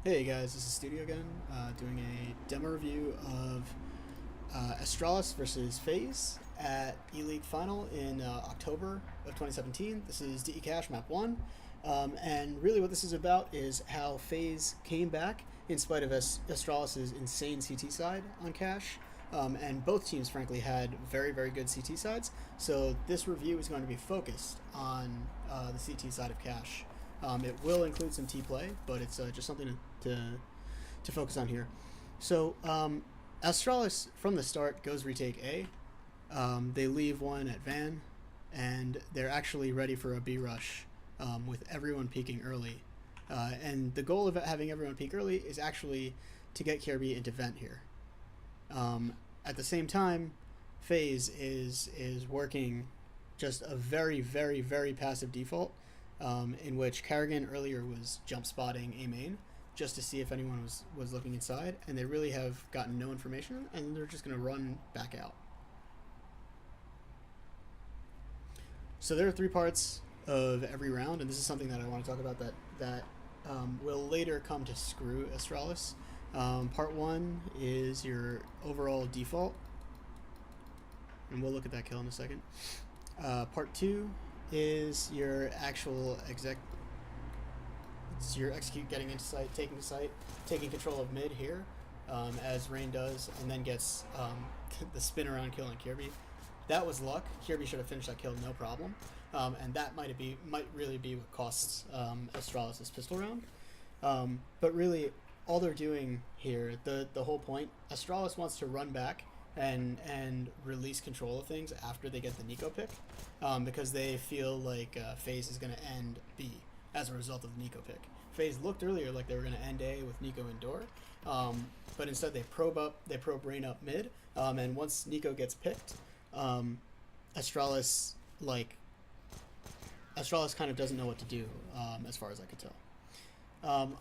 Hey guys, this is Studio again, doing a demo review of Astralis versus Faze at ELEAGUE Final in October of 2017. This is DE Cache Map 1, and really what this is about is how Faze came back in spite of Astralis' insane CT side on cache, and both teams frankly had very, very good CT sides, so this review is going to be focused on the CT side of cache. It will include some T-play, but it's just something to focus on here. So Astralis, from the start, goes retake A. They leave one at Van, and they're actually ready for a B rush with everyone peeking early. And the goal of having everyone peek early is actually to get KRB into Vent here. At the same time, Faze is working just a very, very, very passive default, in which Karrigan earlier was jump spotting A main just to see if anyone was looking inside, and they really have gotten no information, and they're just going to run back out. So there are three parts of every round, and this is something that I want to talk about that will later come to screw Astralis. Part one is your overall default, and we'll look at that kill in a second. Part two is your actual execute getting into site, taking site, taking control of mid here, as Rain does, and then gets the spin around kill on KRB. That was luck. KRB should have finished that kill no problem, and that might really be what costs Astralis this pistol round. But really, all they're doing here, the whole point, Astralis wants to run back and release control of things after they get the Nico pick, because they feel like Faze is going to end B as a result of the Nico pick. Faze looked earlier like they were going to end A with Nico indoor, but instead they probe Rain up mid, and once Nico gets picked, Astralis kind of doesn't know what to do, as far as I could tell.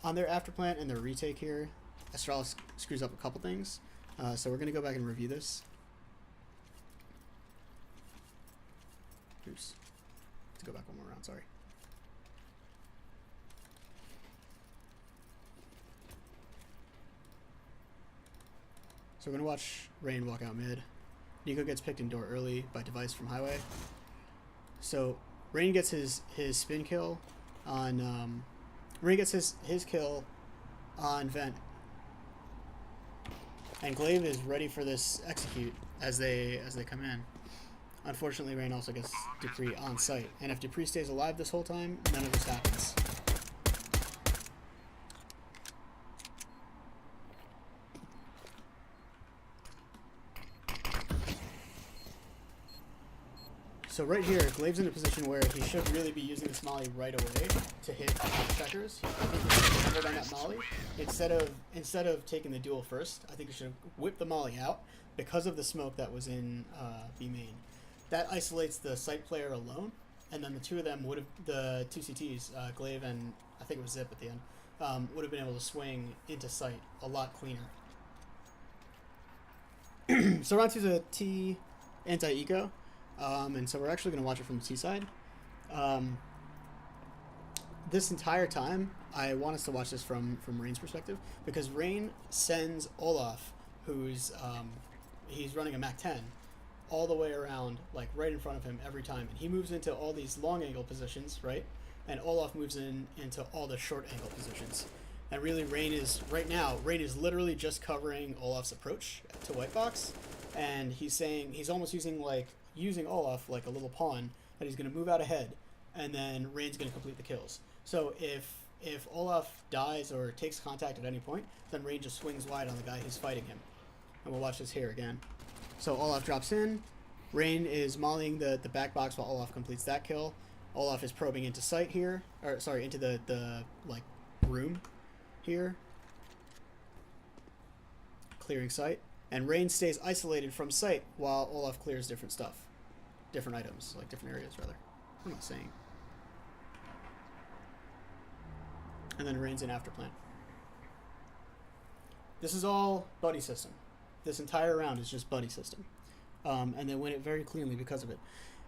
On their afterplant and their retake here, Astralis screws up a couple things. So we're going to go back and review this. Oops. Let's go back one more round, sorry. So we're going to watch Rain walk out mid. Nico gets picked indoor early by Device from Highway. So Rain gets his spin kill on... Rain gets his kill on Vent. And Glaive is ready for this execute as they come in. Unfortunately, Rain also gets Dupree on site, and if Dupree stays alive this whole time, none of this happens. So right here, Glaive's in a position where he should really be using this molly right away to hit checkers. I think he should hold on that molly. Instead of taking the duel first, I think he should whip the molly out because of the smoke that was in B main. That isolates the site player alone, and then the two of them would have, the two CTs, Glaive and I think it was Zip at the end, would have been able to swing into site a lot cleaner. So round 2 is a T anti-eco. And so we're actually going to watch it from the T side. This entire time, I want us to watch this from Rain's perspective, because Rain sends Olaf, who's he's running a Mac 10, all the way around, like right in front of him every time, and he moves into all these long angle positions, right? And Olaf moves into all the short angle positions. And really, Rain is literally just covering Olaf's approach to white box, and he's almost using Olaf like a little pawn, that he's going to move out ahead, and then Rain's going to complete the kills. So if Olaf dies or takes contact at any point, then Rain just swings wide on the guy who's fighting him. And we'll watch this here again. So Olaf drops in, Rain is mollying the back box while Olaf completes that kill. Olaf is probing into sight here, or sorry, into the like room here, clearing sight. And Rain stays isolated from sight while Olaf clears different stuff. Different items, like different areas, rather. What am I saying? And then Rain's in afterplant. This is all buddy system. This entire round is just buddy system. And they win it very cleanly because of it.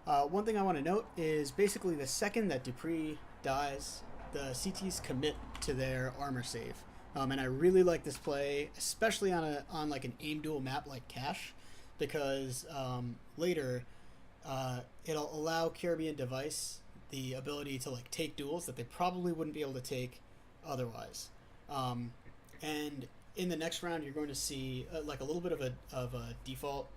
One thing I want to note is basically the second that Dupree dies, the CTs commit to their armor save. And I really like this play, especially on like an aim duel map like Cache, because later it'll allow Kirby and Device the ability to like take duels that they probably wouldn't be able to take otherwise. And in the next round, you're going to see like a little bit of a default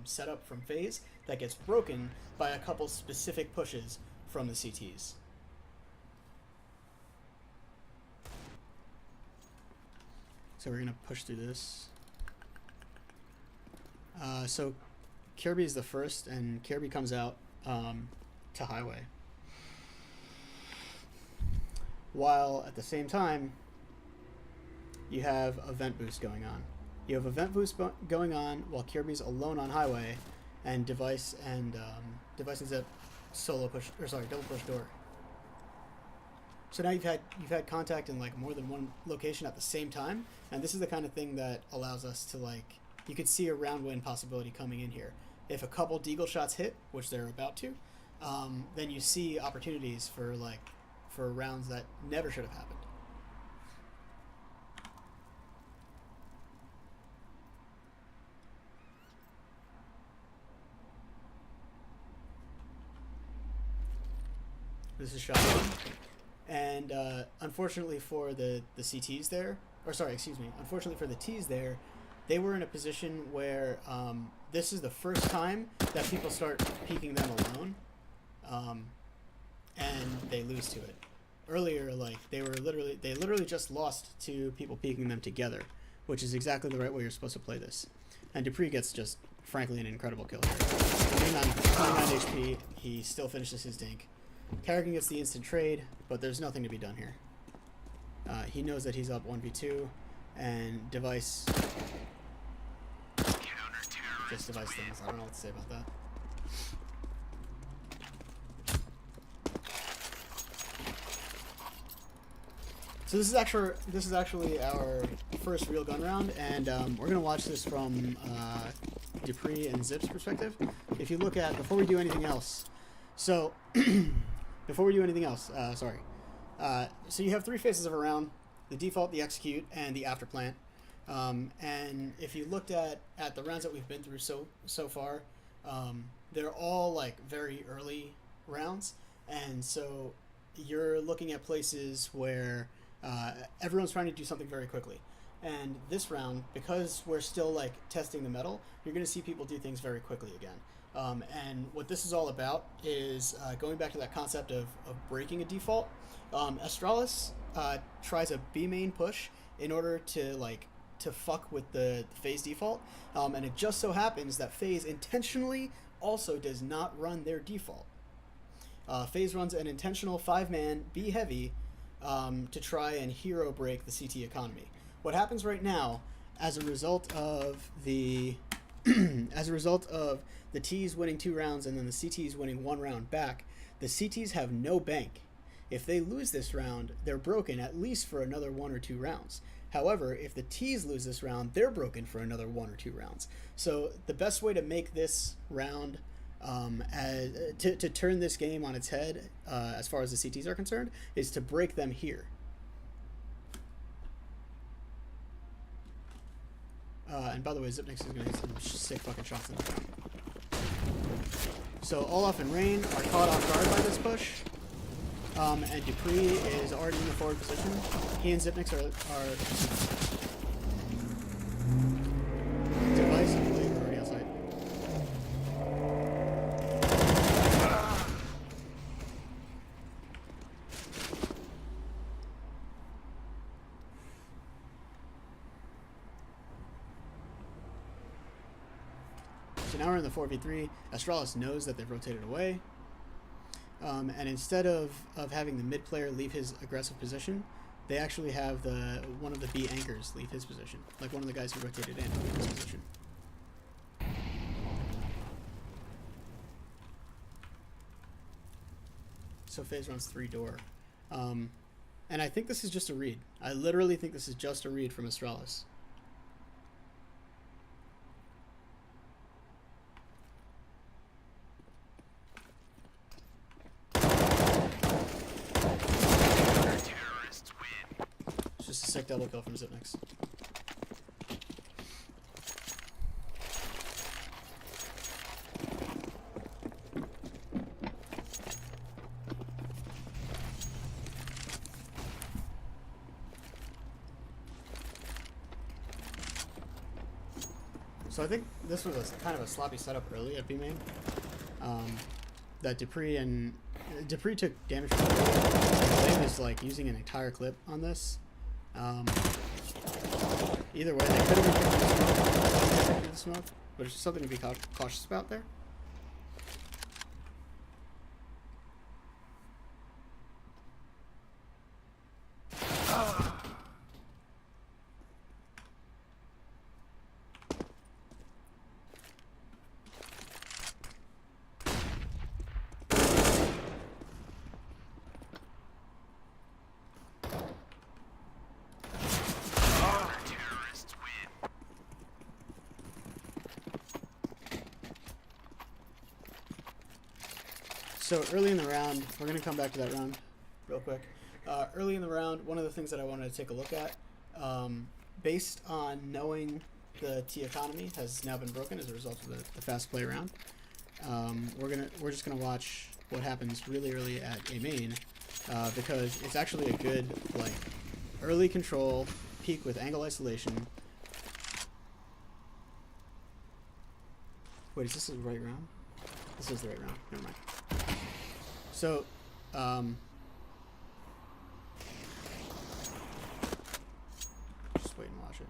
setup from Faze that gets broken by a couple specific pushes from the CTs. So we're gonna push through this. So Kirby is the first, and Kirby comes out to Highway, while at the same time you have a vent boost going on. You have a vent boost going on while Kirby's alone on Highway, and Device and Zip solo push, or sorry, double push door. So now you've had contact in like more than one location at the same time, and this is the kind of thing that allows us to like, you could see a round win possibility coming in here. If a couple deagle shots hit, which they're about to, then you see opportunities for rounds that never should have happened. This is shotgun. And unfortunately for the CTs there, or sorry, excuse me, unfortunately for the Ts there, they were in a position where this is the first time that people start peeking them alone, and they lose to it. Earlier, like they literally just lost to people peeking them together, which is exactly the right way you're supposed to play this. And Dupree gets just, frankly, an incredible kill here. 29 HP, he still finishes his dink. Kerrigan gets the instant trade, but there's nothing to be done here. He knows that he's up 1v2, and Device just Device things. I don't know what to say about that. So this is actually our first real gun round, and we're gonna watch this from Dupree and Zip's perspective. If you look at, before we do anything else, so so you have three phases of a round: the default, the execute, and the after plant. And if you looked at the rounds that we've been through so far, they're all like very early rounds, and so you're looking at places where everyone's trying to do something very quickly. And this round, because we're still like testing the metal, you're going to see people do things very quickly again. And what this is all about is going back to that concept of breaking a default. Astralis tries a B main push in order to fuck with the Faze default, and it just so happens that Faze intentionally also does not run their default. Faze runs an intentional 5-man B heavy to try and hero break the CT economy. What happens right now, as a result of the the T's winning 2 rounds and then the CT's winning 1 round back, the CT's have no bank. If they lose this round, they're broken at least for another 1 or 2 rounds. However, if the T's lose this round, they're broken for another 1 or 2 rounds. So the best way to make this round, to turn this game on its head, as far as the CTs are concerned, is to break them here. And by the way, Zipnix is going to hit some sick fucking shots in the round. So Olaf and Rain are caught off guard by this push. And Dupree is already in the forward position. He and Zipnix are Device and Blade are already outside. So now we're in the 4v3. Astralis knows that they've rotated away. And instead of having the mid player leave his aggressive position, they actually have one of the B anchors leave his position, like one of the guys who rotated in leave his position. So Faze runs 3 door, and I think this is just a read. I literally think this is just a read from Astralis. sick double kill from Zipnix. So I think this was kind of a sloppy setup early at B main. That Dupree took damage from Glaive is like using an entire clip on this. Either way, they could have been picking the smoke, but it's just something to be cautious about there. So early in the round, we're going to come back to that round real quick. Early in the round, one of the things that I wanted to take a look at, based on knowing the T economy has now been broken as a result of the fast play round, we're just gonna watch what happens really early at A main, because it's actually a good like early control peak with angle isolation. Wait, is this the right round? This is the right round. Never mind. So, just wait and watch it.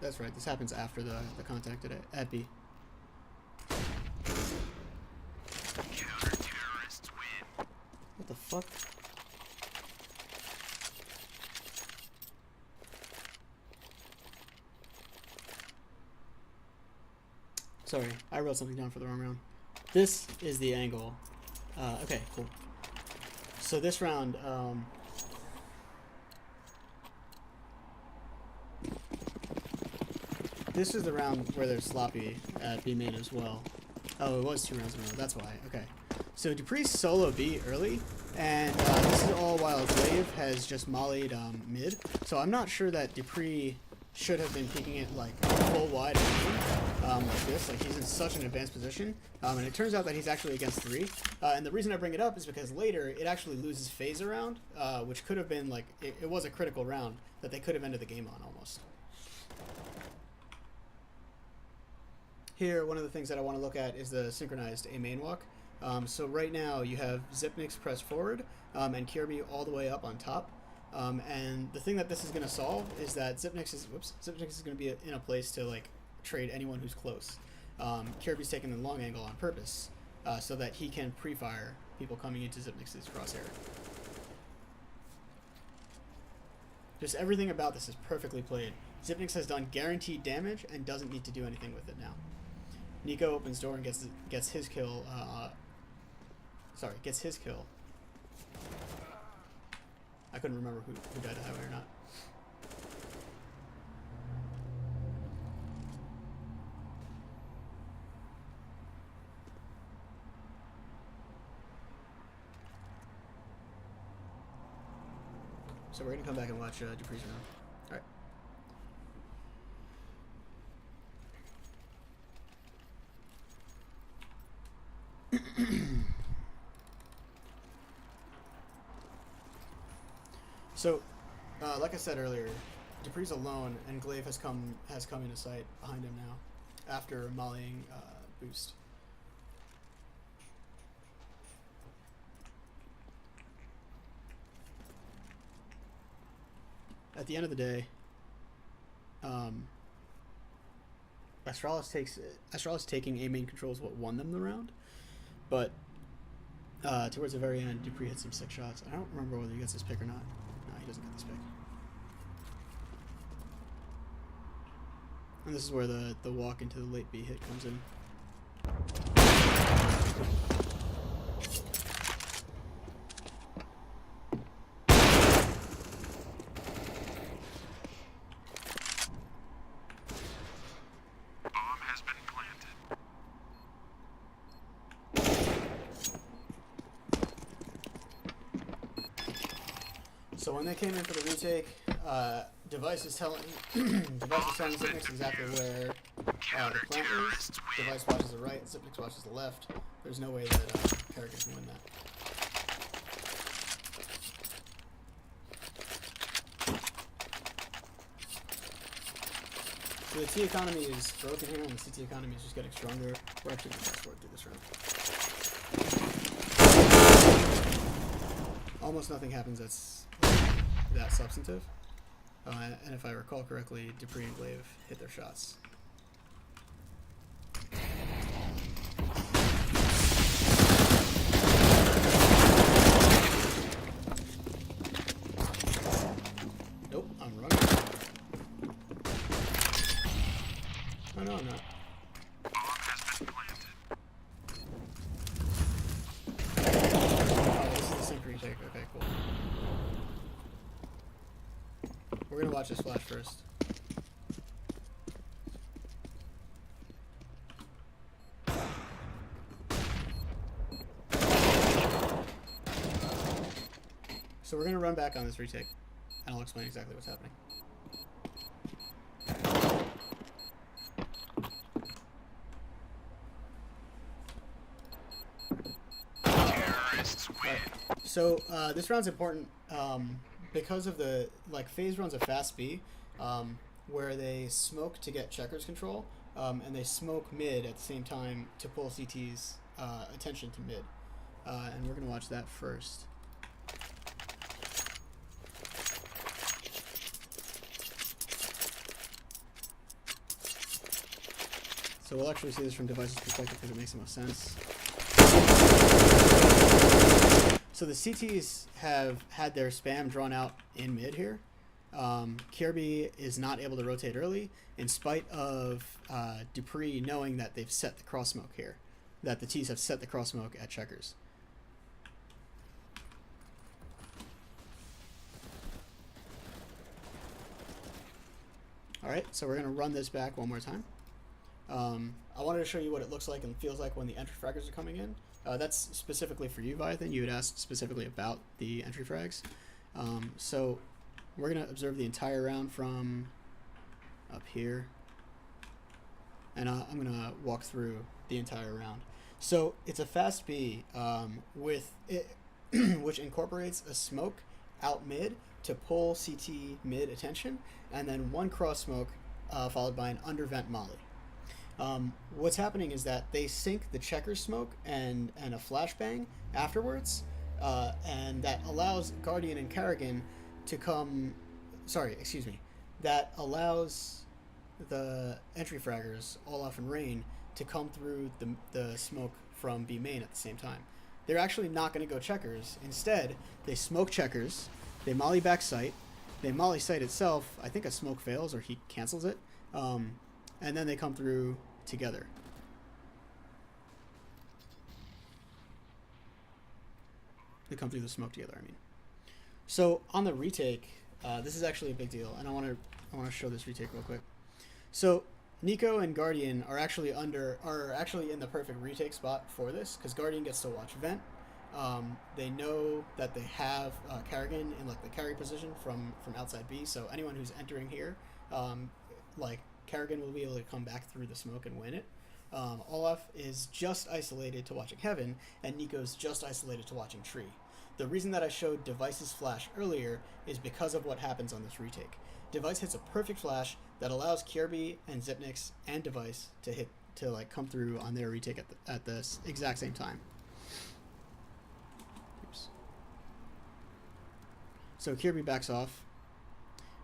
That's right. This happens after the contact at B. What the fuck? Sorry, I wrote something down for the wrong round. This is the angle. Okay, cool. So this round, this is the round where they're sloppy at B main as well. Oh, it was 2 rounds in a row. That's why. Okay. So Dupree's solo B early, and this is all while Glaive has just mollied mid. So I'm not sure that Dupree should have been peeking it like full wide like this. Like he's in such an advanced position, and it turns out that he's actually against 3. And the reason I bring it up is because later it actually loses phase around, which could have been like it was a critical round that they could have ended the game on almost. Here, one of the things that I want to look at is the synchronized A main walk. So right now you have Zipnix pressed forward and Kirby all the way up on top. And the thing that this is going to solve is that Zipnix is going to be in a place to like trade anyone who's close. Kirby's taking the long angle on purpose so that he can pre-fire people coming into Zipnix's crosshair. Just everything about this is perfectly played. Zipnix has done guaranteed damage and doesn't need to do anything with it now. Nico opens door and gets his kill. Gets his kill. I couldn't remember who died that way or not. So we're gonna come back and watch Dupree's round. All right. So, like I said earlier, Dupree's alone, and Glaive has come into sight behind him now, after mollying boost. At the end of the day, Astralis taking A main control is what won them the round, but towards the very end, Dupree hit some sick shots. I don't remember whether he gets this pick or not. No, he doesn't get this pick. And this is where the walk into the late B hit comes in. So when they came in for the retake, Device is telling Zipnix exactly where the plant is. Device watches the right, Zipnix watches the left. There's no way that Kerrigan can win that. So the T economy is broken here, and the CT economy is just getting stronger. We're actually going to fast forward through this round. Almost nothing happens that's that substantive. And if I recall correctly, Dupree and Glaive hit their shots. Nope, I'm running. Oh no, I'm not. Oh, this is the sync retake. Okay, cool. We're gonna watch this flash first. So we're gonna run back on this retake, and I'll explain exactly what's happening. Right. So this round's important because of the Faze runs a fast B, where they smoke to get checkers control, and they smoke mid at the same time to pull CT's attention to mid, and we're gonna watch that first. So we'll actually see this from Device's perspective because it makes the most sense. So the CTs have had their spam drawn out in mid here. Kirby is not able to rotate early in spite of Dupree knowing that they've set the cross smoke here, that the T's have set the cross smoke at checkers. Alright, so we're going to run this back one more time. I wanted to show you what it looks like and feels like when the entry fraggers are coming in. That's specifically for you, Viathan. You had asked specifically about the entry frags. So we're going to observe the entire round from up here. And I'm going to walk through the entire round. So it's a fast B with it which incorporates a smoke out mid to pull CT mid attention, and then one cross smoke followed by an under vent molly. What's happening is that they sync the checker smoke and a flashbang afterwards, and that allows Guardian and Kerrigan to come. Sorry, excuse me. That allows the entry fraggers, Olaf and Rain, to come through the smoke from B main at the same time. They're actually not going to go checkers. Instead, they smoke checkers, they molly back site, they molly site itself. I think a smoke fails or he cancels it, and then they come through together. They come through the smoke together, I mean. So on the retake, this is actually a big deal, and I want to show this retake real quick. So Nico and Guardian are actually in the perfect retake spot for this, because Guardian gets to watch vent. They know that they have Kerrigan in the carry position from outside B, so anyone who's entering here, Kerrigan will be able to come back through the smoke and win it. Olaf is just isolated to watching Heaven, and Nico's just isolated to watching Tree. The reason that I showed Device's flash earlier is because of what happens on this retake. Device hits a perfect flash that allows Kirby and Zipnix and Device to come through on their retake at the exact same time. Oops. So Kirby backs off,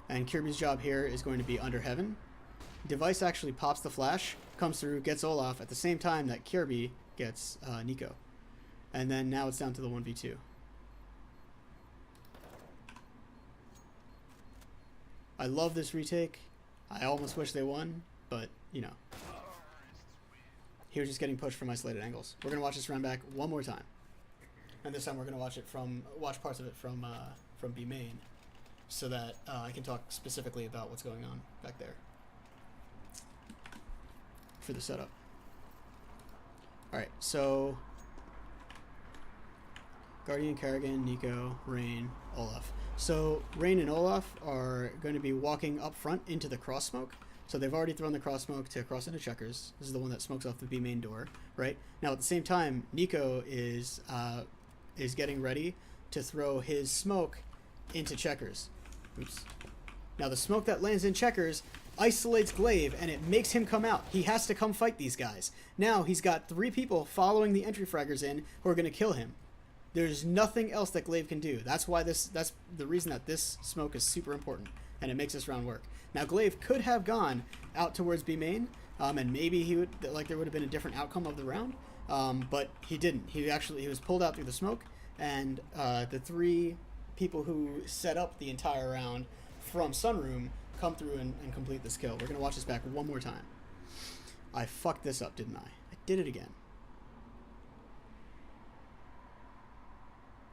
and Kirby's job here is going to be under Heaven. Device actually pops the flash, comes through, gets Olaf at the same time that Kirby gets Nico. And then now it's down to the 1v2. I love this retake. I almost wish they won, but, you know. He was just getting pushed from isolated angles. We're going to watch this round back one more time. And this time we're going to watch parts of it from B main, so that I can talk specifically about what's going on back there for the setup. Alright, so Guardian, Kerrigan, Nico, Rain, Olaf. So Rain and Olaf are going to be walking up front into the cross smoke. So they've already thrown the cross smoke to cross into checkers. This is the one that smokes off the B main door, right? Now at the same time, Nico is getting ready to throw his smoke into checkers. Oops. Now the smoke that lands in checkers isolates Glaive and it makes him come out. He has to come fight these guys. Now he's got 3 people following the entry fraggers in who are going to kill him. There's nothing else that Glaive can do. That's the reason that this smoke is super important and it makes this round work. Now Glaive could have gone out towards B main, and maybe he would there would have been a different outcome of the round, but he didn't. He was pulled out through the smoke, and the 3 people who set up the entire round from Sunroom come through and complete this kill. We're gonna watch this back one more time. I fucked this up, didn't I? I did it again.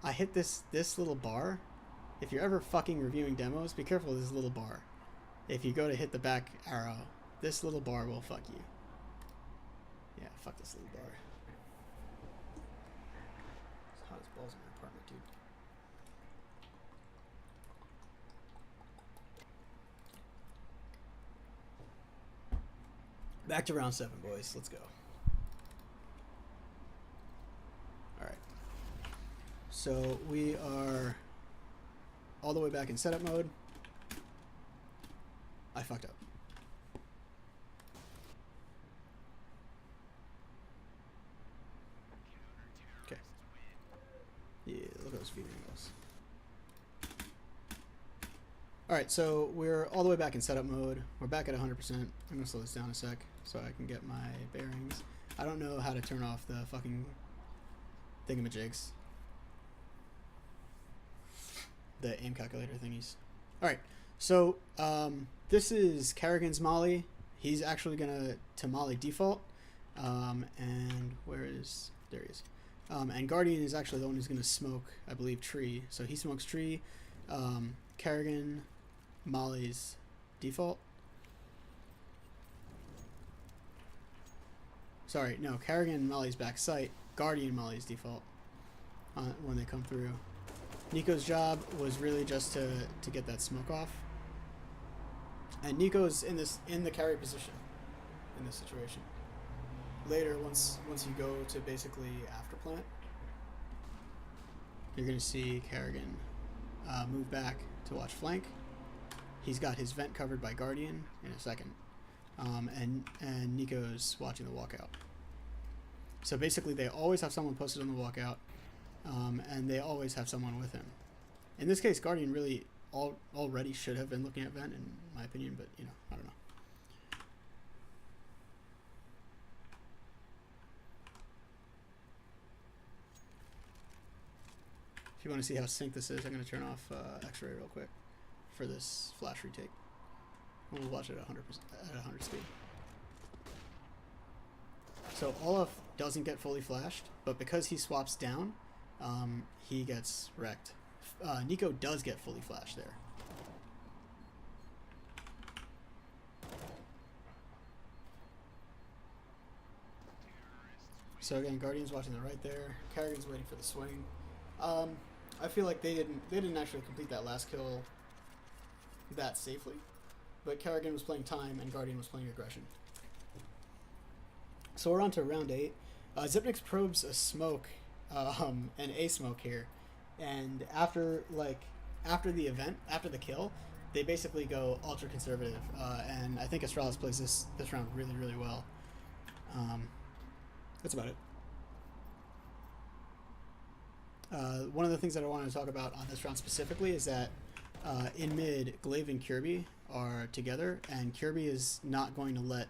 I hit this little bar. If you're ever fucking reviewing demos, be careful of this little bar. If you go to hit the back arrow, this little bar will fuck you. Yeah, fuck this little bar. It's hot as balls in my apartment, dude. Back to round 7, boys. Let's go. Alright. So we are all the way back in setup mode. I fucked up. Okay. Yeah, look at those feet angles. Alright, so we're all the way back in setup mode. We're back at 100%. I'm going to slow this down a sec so I can get my bearings. I don't know how to turn off the fucking thingamajigs. The aim calculator thingies. Alright, so this is Kerrigan's Molly. He's actually going to Molly default. And where is... There he is. And Guardian is actually the one who's going to smoke, I believe, tree. So he smokes tree. Kerrigan, Molly's default. Sorry, no, Kerrigan, Molly's back sight. Guardian, Molly's default when they come through. Nico's job was really just to get that smoke off. And Nico's in the carry position in this situation. Later, once you go to basically after plant, you're gonna see Kerrigan move back to watch flank. He's got his vent covered by Guardian in a second, and Nico's watching the walkout. So basically, they always have someone posted on the walkout, and they always have someone with him. In this case, Guardian really already should have been looking at vent, in my opinion, but you know, I don't know. If you want to see how synced this is, I'm going to turn off X-ray real quick for this flash retake. We'll watch it at 100% at 100 speed. So Olaf doesn't get fully flashed, but because he swaps down, he gets wrecked. Nico does get fully flashed there. So again, Guardian's watching the right there. Kerrigan's waiting for the swing. I feel like they didn't actually complete that last kill that safely, but Kerrigan was playing time and Guardian was playing aggression. So we're on to round 8. Zipnix probes a smoke, an A smoke here, and after the event, after the kill, they basically go ultra conservative, and I think Astralis plays this round really, really well. That's about it. One of the things that I wanted to talk about on this round specifically is that in mid, Glaive and Kirby are together, and Kirby is not going to let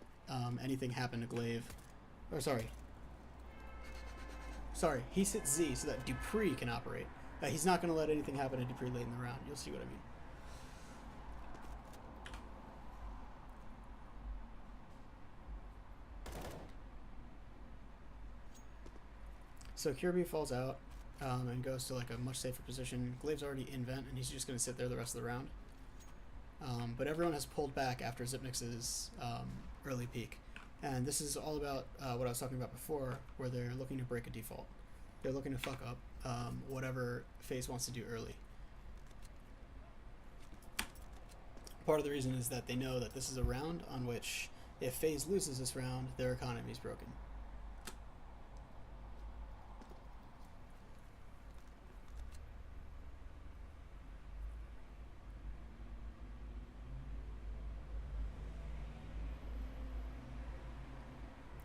anything happen to Glaive. Or sorry, he sits Z so that Dupree can operate. He's not going to let anything happen to Dupree late in the round. You'll see what I mean. So Kirby falls out and goes to like a much safer position. Glaive's already in vent, and he's just going to sit there the rest of the round. But everyone has pulled back after Zipnix's early peak. And this is all about what I was talking about before, where they're looking to break a default. They're looking to fuck up whatever FaZe wants to do early. Part of the reason is that they know that this is a round on which, if FaZe loses this round, their economy is broken.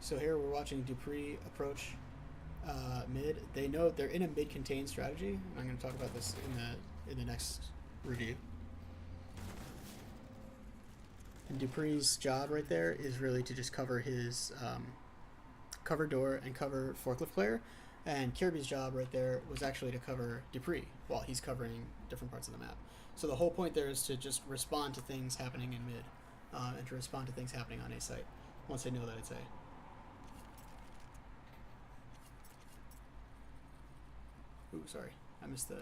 So here we're watching Dupree approach mid. They know they're in a mid-contained strategy. I'm going to talk about this in the next review. And Dupree's job right there is really to just cover his cover door and cover forklift player. And Kirby's job right there was actually to cover Dupree while he's covering different parts of the map. So the whole point there is to just respond to things happening in mid and to respond to things happening on A site once they know that it's A. Ooh, sorry. I missed the...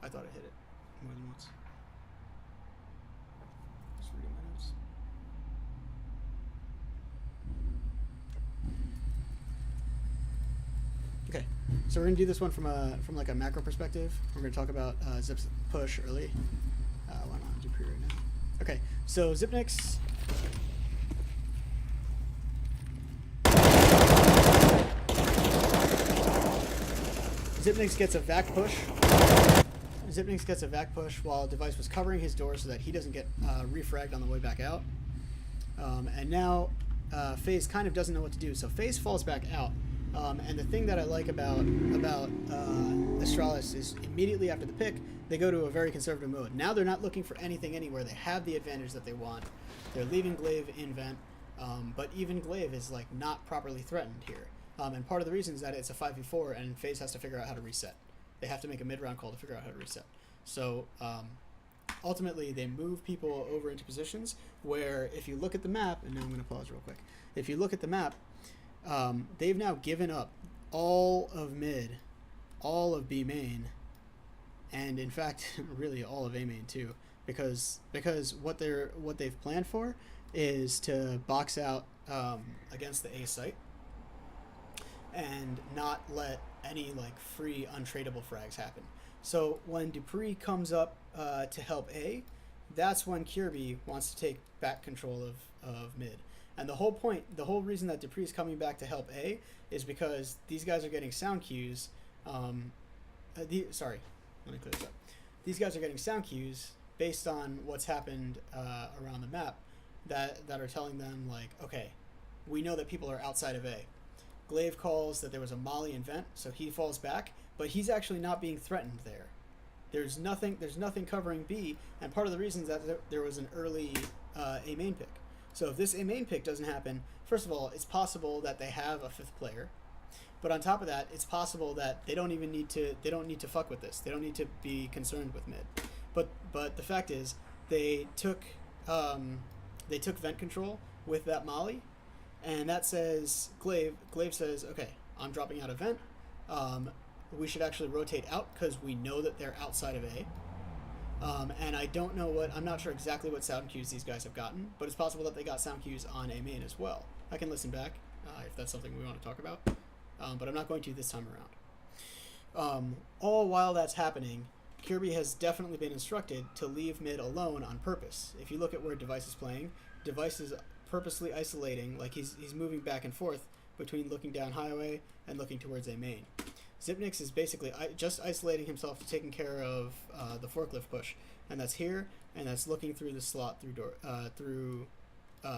I thought I hit it more than once. Just reading my notes. Okay, so we're gonna do this one from like a macro perspective. We're gonna talk about Zip's push early. Why not Dupree right now? Okay, so Zipnix. Zipnix gets a vac push. Zipnix gets a vac push while Device was covering his door so that he doesn't get refragged on the way back out. And now FaZe kind of doesn't know what to do, so FaZe falls back out. And the thing that I like about Astralis is immediately after the pick, they go to a very conservative mode. Now they're not looking for anything anywhere. They have the advantage that they want. They're leaving Glaive in vent, but even Glaive is like not properly threatened here. And part of the reason is that it's a 5v4 and FaZe has to figure out how to reset. They have to make a mid-round call to figure out how to reset. So ultimately, they move people over into positions where if you look at the map, and now I'm going to pause real quick. If you look at the map, they've now given up all of mid, all of B main, and in fact, really all of A main too, because what they've planned for is to box out against the A site and not let any like free untradeable frags happen. So when Dupree comes up to help A, that's when Kirby wants to take back control of mid. And the whole reason that Dupree is coming back to help A is because these guys are getting sound cues. Sorry, let me clear this up. These guys are getting sound cues based on what's happened around the map that are telling them like, okay, we know that people are outside of A. Glaive calls that there was a molly in vent, so he falls back, but he's actually not being threatened there. There's nothing covering B, and part of the reason is that there was an early A main pick. So if this A main pick doesn't happen, first of all, it's possible that they have a fifth player, but on top of that, it's possible that they don't need to fuck with this. They don't need to be concerned with mid. But the fact is, they took vent control with that molly. And that says, Glaive says, okay, I'm dropping out of vent. We should actually rotate out because we know that they're outside of A. And I'm not sure exactly what sound cues these guys have gotten, but it's possible that they got sound cues on A main as well. I can listen back if that's something we want to talk about, but I'm not going to this time around. All while that's happening, Kirby has definitely been instructed to leave mid alone on purpose. If you look at where Device is playing, Device is purposely isolating, like he's moving back and forth between looking down highway and looking towards A main. Zipnix is basically just isolating himself to taking care of the forklift push, and that's here, and that's looking through the slot through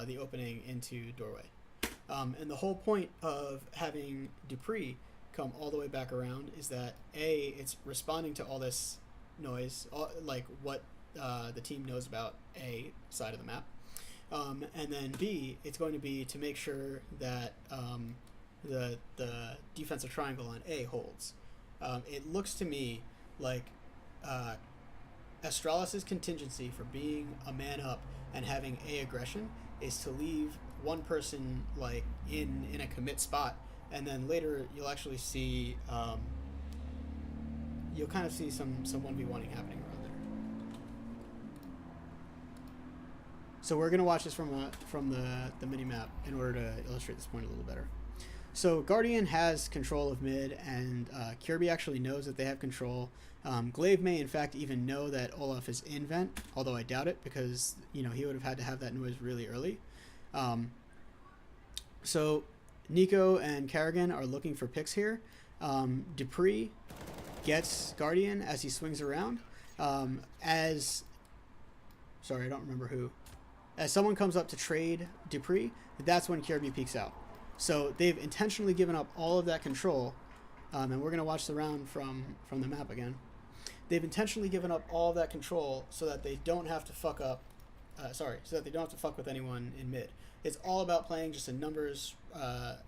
the opening into doorway. And the whole point of having Dupree come all the way back around is that A, it's responding to all this noise, like what the team knows about A side of the map. And then B, it's going to be to make sure that the defensive triangle on A holds. It looks to me like Astralis' contingency for being a man up and having A aggression is to leave one person like in a commit spot, and then later you'll actually see you'll kind of see some 1v1ing happening around there. So we're gonna watch this from the mini map in order to illustrate this point a little better. So Guardian has control of mid, and Kirby actually knows that they have control. Glaive may, in fact, even know that Olaf is in vent, although I doubt it because he would have had to have that noise really early. So Nico and Kerrigan are looking for picks here. Dupree gets Guardian as he swings around. Sorry, I don't remember who. As someone comes up to trade Dupree, that's when Kirby peeks out. So they've intentionally given up all of that control, and we're going to watch the round from the map again. They've intentionally given up all of that control so that they don't have to fuck up, so that they don't have to fuck with anyone in mid. It's all about playing just a numbers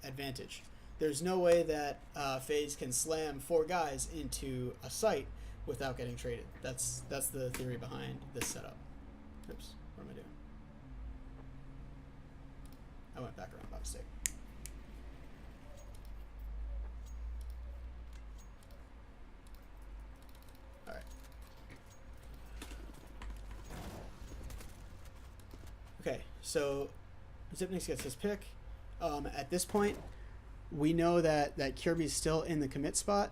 advantage. There's no way that FaZe can slam 4 guys into a site without getting traded. That's the theory behind this setup. Oops, what am I doing? I went back around by mistake. All right. Okay, so Zipnix gets his pick. At this point, we know that Kirby's still in the commit spot.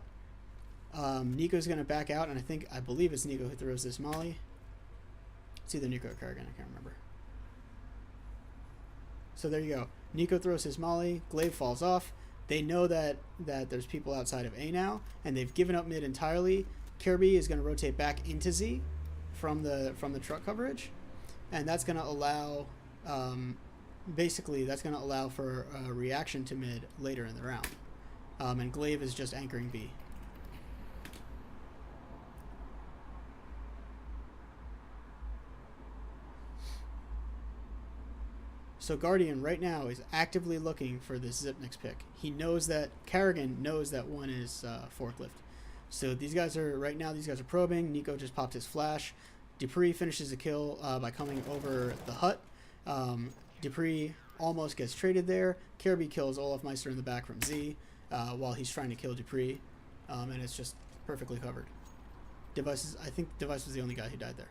Nico's going to back out, and I believe it's Nico who throws this molly. It's either Nico or Kerrigan, I can't remember. So there you go. Nico throws his molly, Glaive falls off. They know that there's people outside of A now, and they've given up mid entirely. Kirby is going to rotate back into Z from the truck coverage, and that's going to allow basically that's going to allow for a reaction to mid later in the round. And Glaive is just anchoring B. So Guardian right now is actively looking for this Zipnix pick. He knows that Kerrigan knows that one is forklift. So these guys are probing. Nico just popped his flash. Dupree finishes the kill by coming over the hut. Dupree almost gets traded there. Kirby kills Olaf Meister in the back from Z while he's trying to kill Dupree, and it's just perfectly covered. I think Device was the only guy who died there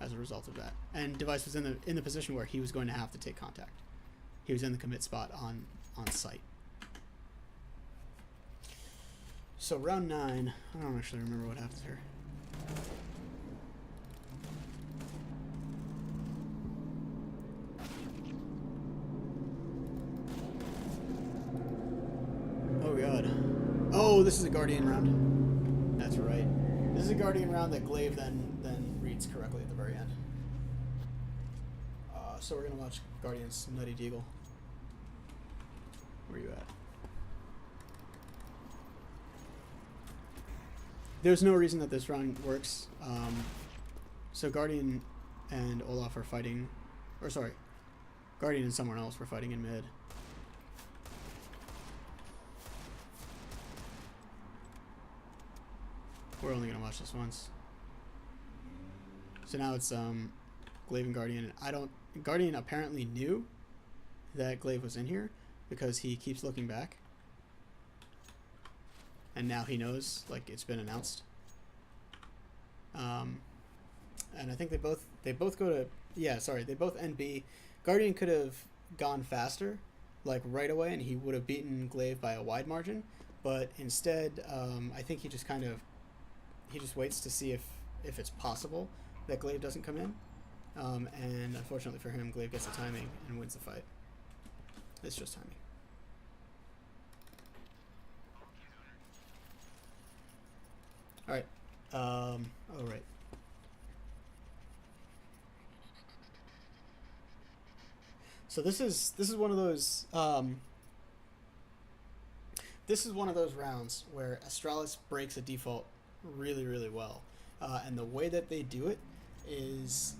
as a result of that. And Device was in the position where he was going to have to take contact. He was in the commit spot on site. So round 9, I don't actually remember what happens here. Oh god. Oh, this is a Guardian round. That's right. This is a Guardian round that Glaive then reads correctly at the very end. So we're going to watch Guardian's Nutty Deagle. Where are you at? There's no reason that this round works. So Guardian and Olaf are fighting, or sorry, Guardian and someone else were fighting in mid. We're only going to watch this once. So now it's Glaive and Guardian. Guardian apparently knew that Glaive was in here because he keeps looking back. And now he knows, like, it's been announced. And I think they both go to, they both end B. Guardian could have gone faster, like right away, and he would have beaten Glaive by a wide margin. But instead, I think he just waits to see if it's possible that Glaive doesn't come in. And unfortunately for him, Glaive gets the timing and wins the fight. It's just timing. Alright. Alright. So this is one of those rounds where Astralis breaks a default really, really well. And the way that they do it is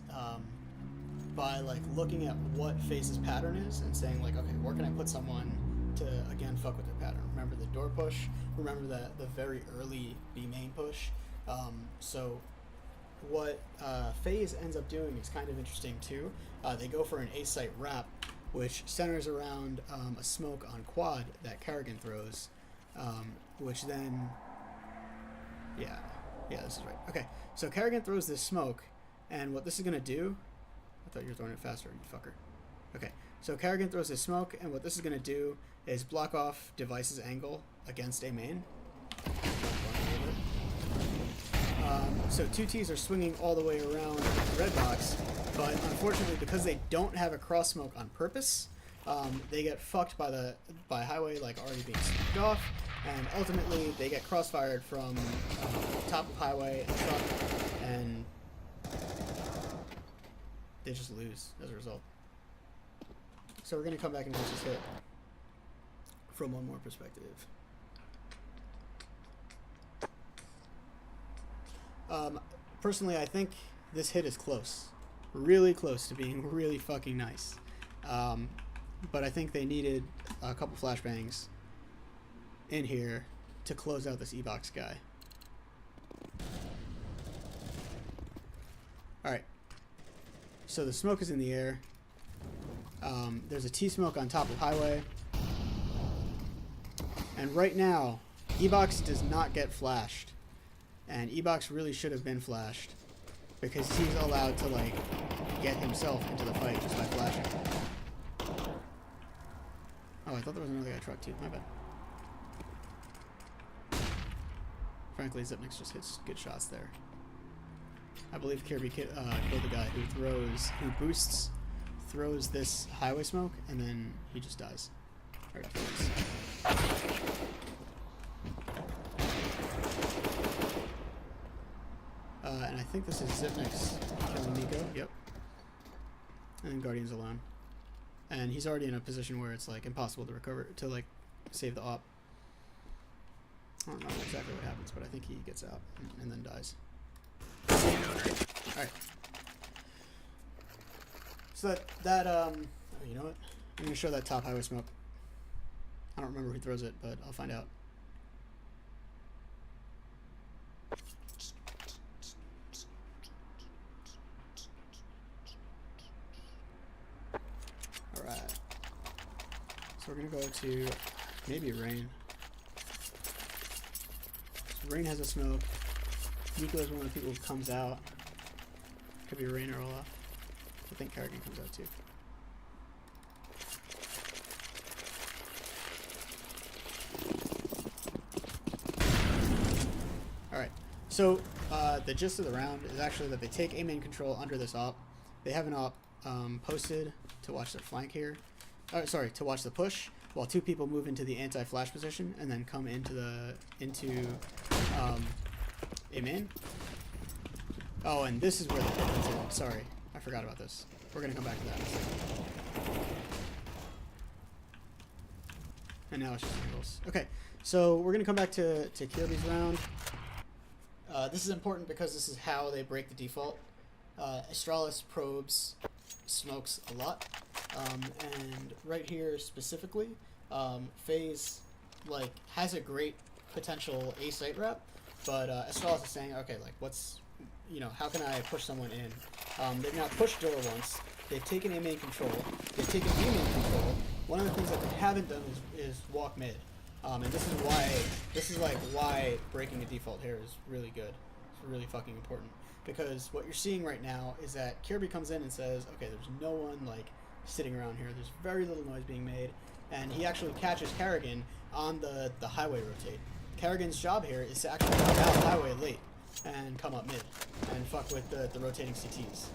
by like looking at what FaZe's pattern is and saying like, okay, where can I put someone to again fuck with their pattern? Remember the door push, remember the very early B main push. So what FaZe ends up doing is kind of interesting too. They go for an A site wrap, which centers around a smoke on quad that Kerrigan throws, which then yeah, this is right. Okay, so Kerrigan throws this smoke, and what this is going to do... I thought you were throwing it faster, you fucker. Okay, So Kerrigan throws his smoke, and what this is going to do is block off Device's angle against a main. So two Ts are swinging all the way around the red box, but unfortunately, because they don't have a cross smoke on purpose, they get fucked by Highway like already being smoked off, and ultimately they get crossfired from top of Highway and truck, and they just lose as a result. So we're going to come back and watch this hit from one more perspective. Personally, I think this hit is close. Really close to being really fucking nice. But I think they needed a couple flashbangs in here to close out this E-Box guy. Alright. So the smoke is in the air. There's a T-smoke on top of Highway. And right now, E-Box does not get flashed. And E-Box really should have been flashed, because he's allowed to, like, get himself into the fight just by flashing. Oh, I thought there was another guy truck too. My bad. Frankly, Zipnix just hits good shots there. I believe Kirby killed the guy who boosts, throws this Highway smoke, and then he just dies right afterwards. And I think this is Zipnix killing Nico. Yep. And then Guardian's alone. And he's already in a position where it's like impossible to recover, to like save the op. I don't know exactly what happens, but I think he gets out and then dies. Alright. So oh, you know what? I'm gonna show that top Highway smoke. I don't remember who throws it, but I'll find out. Alright. So we're gonna go to maybe Rain. So Rain has a smoke. Nico is one of the people who comes out. Could be Rain or Olaf. I think Kerrigan comes out too. Alright, so the gist of the round is actually that they take A main control under this op. They have an op posted to watch the flank here. Sorry, to watch the push, while two people move into the anti-flash position and then come into A main. Oh, and this is where the pit comes in. Sorry, I forgot about this. We're gonna come back to that in a second. And now it's just angles. Okay, so we're gonna come back to Kirby's round. This is important because this is how they break the default. Astralis probes smokes a lot, and right here specifically, Faze like has a great potential A site rep, but Astralis is saying, okay, like what's, you know, how can I push someone in? They've now pushed door once. They've taken A main control. They've taken B main control. One of the things that they haven't done is walk mid. And this is why breaking the default here is really good. It's really fucking important, because what you're seeing right now is that Kirby comes in and says, okay, there's no one like sitting around here. There's very little noise being made, and he actually catches Kerrigan on the Highway rotate. Kerrigan's job here is to actually come out Highway late and come up mid and fuck with the rotating CTs.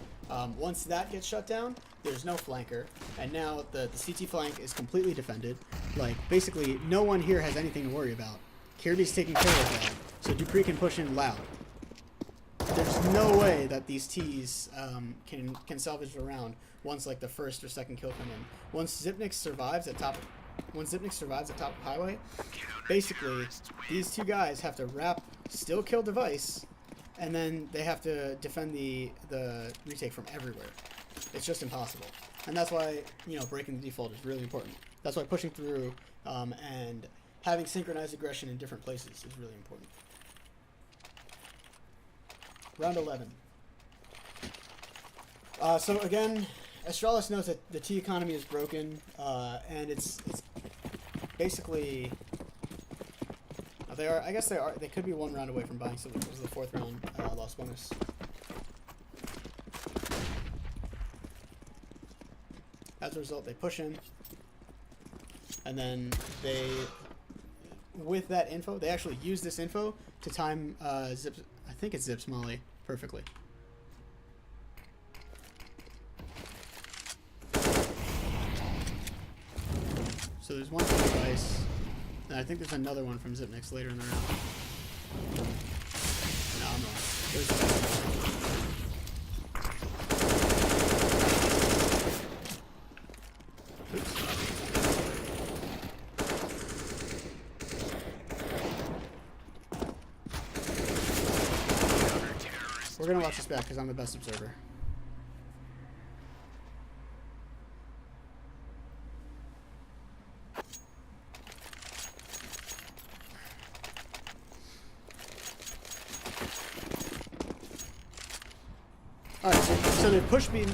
Once that gets shut down, there's no flanker, and now the CT flank is completely defended. Like, basically, no one here has anything to worry about. Kirby's taking care of that, so Dupree can push in loud. There's no way that these Ts can salvage the round once like the first or second kill come in. Once Zipnix survives at top of Highway, basically these two guys have to still kill Device, and then they have to defend the retake from everywhere. It's just impossible, and that's why, you know, breaking the default is really important. That's why pushing through and having synchronized aggression in different places is really important. Round 11. So again, Astralis knows that the T economy is broken, and it's basically they could be one round away from buying something. This is the fourth round loss bonus. As a result, they push in, and then they, with that info, they actually use this info to time Zips. I think it's Zips Molly perfectly. So there's one from Device, and I think there's another one from Zipnix later in the round. No, I'm wrong. There's We're gonna watch this back because I'm the best observer. Alright, so they push B.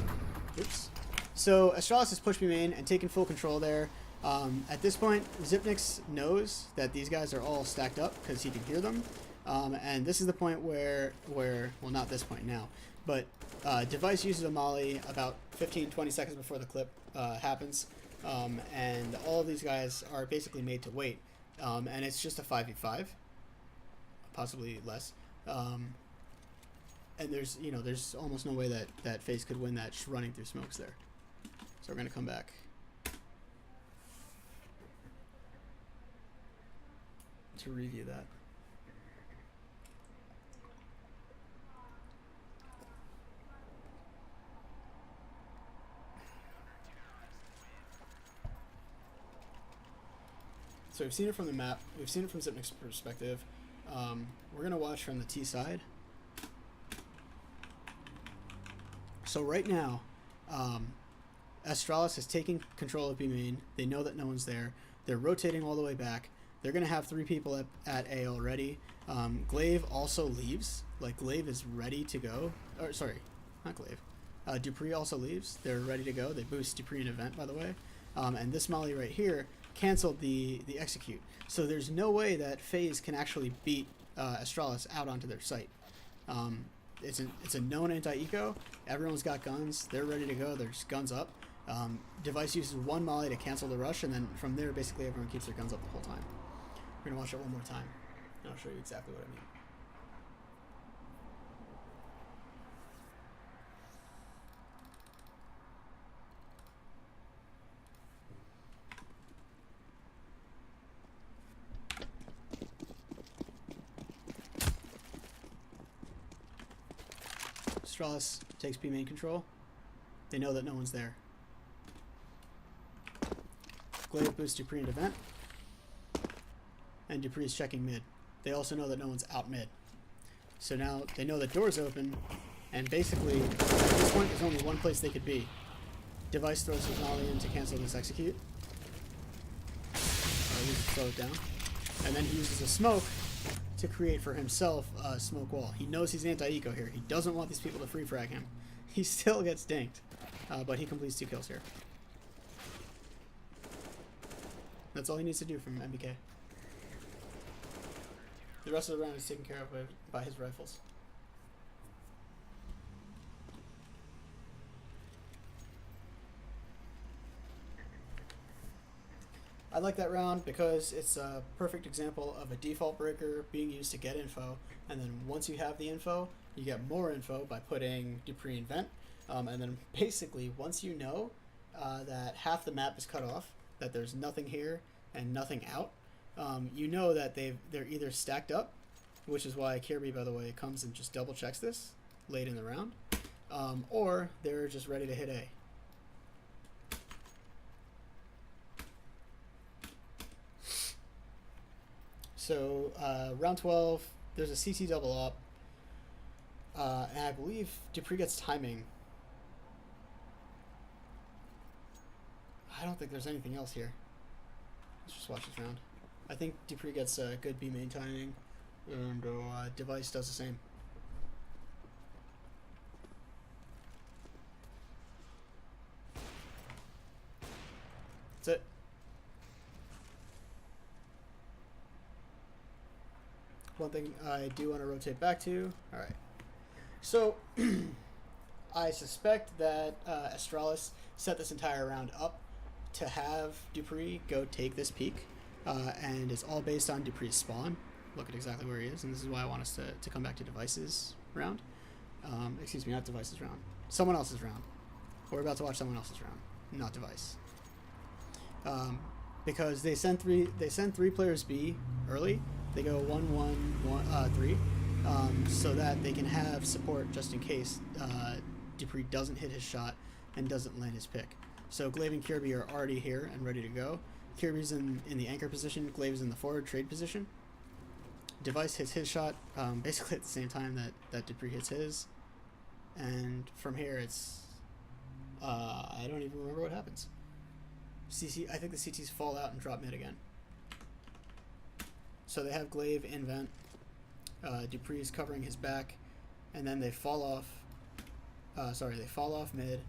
Oops. So Astralis has pushed B main and taken full control there. At this point, Zipnix knows that these guys are all stacked up because he can hear them. And this is the point where, well, not this point now, but Device uses a molly about 15-20 seconds before the clip happens, and all of these guys are basically made to wait, and it's just a 5v5, possibly less, and there's almost no way that FaZe could win that just running through smokes there. So we're gonna come back. To review that. So we've seen it from the map. We've seen it from Zipnix's perspective. We're going to watch from the T side. So right now, Astralis is taking control of B main. They know that no one's there. They're rotating all the way back. They're going to have 3 people at A already. Glaive also leaves. Like, Glaive is ready to go. Or, sorry, not Glaive. Dupree also leaves. They're ready to go. They boost Dupree in event, by the way. And this molly right here canceled the execute. So there's no way that FaZe can actually beat Astralis out onto their site. It's a known anti-eco. Everyone's got guns. They're ready to go. There's guns up. Device uses one molly to cancel the rush, and then from there, basically everyone keeps their guns up the whole time. We're going to watch it one more time, and I'll show you exactly what I mean. Astralis takes B main control. They know that no one's there. Glaive boosts Dupree in event. And Dupree is checking mid. They also know that no one's out mid. So now they know the door's open, and basically at this point there's only one place they could be. Device throws his molly in to cancel this execute. Or at least throw it down. And then he uses a smoke to create for himself a smoke wall. He knows he's anti-eco here. He doesn't want these people to free frag him. He still gets dinked, but he completes 2 kills here. That's all he needs to do from MBK. The rest of the round is taken care of by his rifles. I like that round because it's a perfect example of a default breaker being used to get info, and then once you have the info, you get more info by putting Dupree in vent, and then basically once you know that half the map is cut off, that there's nothing here and nothing out, you know that they're either stacked up, which is why Kirby, by the way, comes and just double checks this late in the round, or they're just ready to hit A. So round 12, there's a CT double up, and I believe Dupree gets timing. I don't think there's anything else here. Let's just watch this round. I think Dupree gets good B main timing, and Device does the same. That's it. One thing I do want to rotate back to. All right. So I suspect that Astralis set this entire round up to have Dupree go take this peak, and it's all based on Dupree's spawn. Look at exactly where he is, and this is why I want us to come back to Device's round. Excuse me, not Device's round. Someone else's round. We're about to watch someone else's round, not Device. Because they send three players B early. They go 1-1-1-3, so that they can have support just in case Dupree doesn't hit his shot and doesn't land his pick. So Glaive and Kirby are already here and ready to go. Kirby's in the anchor position. Glaive is in the forward trade position. Device hits his shot basically at the same time that Dupree hits his. And from here, it's... I don't even remember what happens. I think the CTs fall out and drop mid again. So they have Glaive in vent. Dupree's covering his back. And then they fall off... they fall off mid.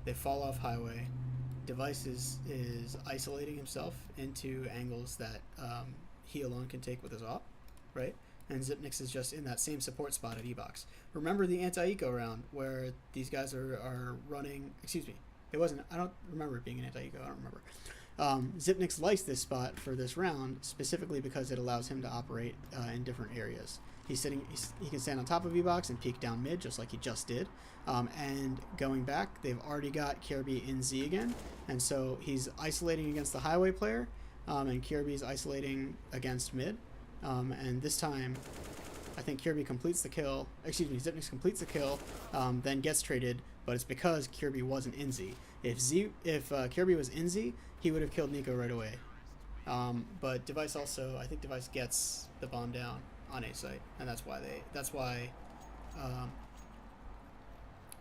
They fall off highway. Device is isolating himself into angles that he alone can take with his op, right? And Zipnix is just in that same support spot at E-Box. Remember the anti-eco round where these guys are running... Excuse me. It wasn't... I don't remember it being an anti-eco. I don't remember. Zipnix likes this spot for this round specifically because it allows him to operate in different areas. He can stand on top of E-Box and peek down mid just like he just did. And going back, they've already got Kirby in Z again. And so he's isolating against the highway player. And Kirby's isolating against mid. And this time, I think Kirby completes the kill. Excuse me, Zipnix completes the kill, then gets traded, but it's because Kirby wasn't in Z. If Kirby was in Z, he would have killed Nico right away. But Device also, I think Device gets the bomb down on A site, and that's why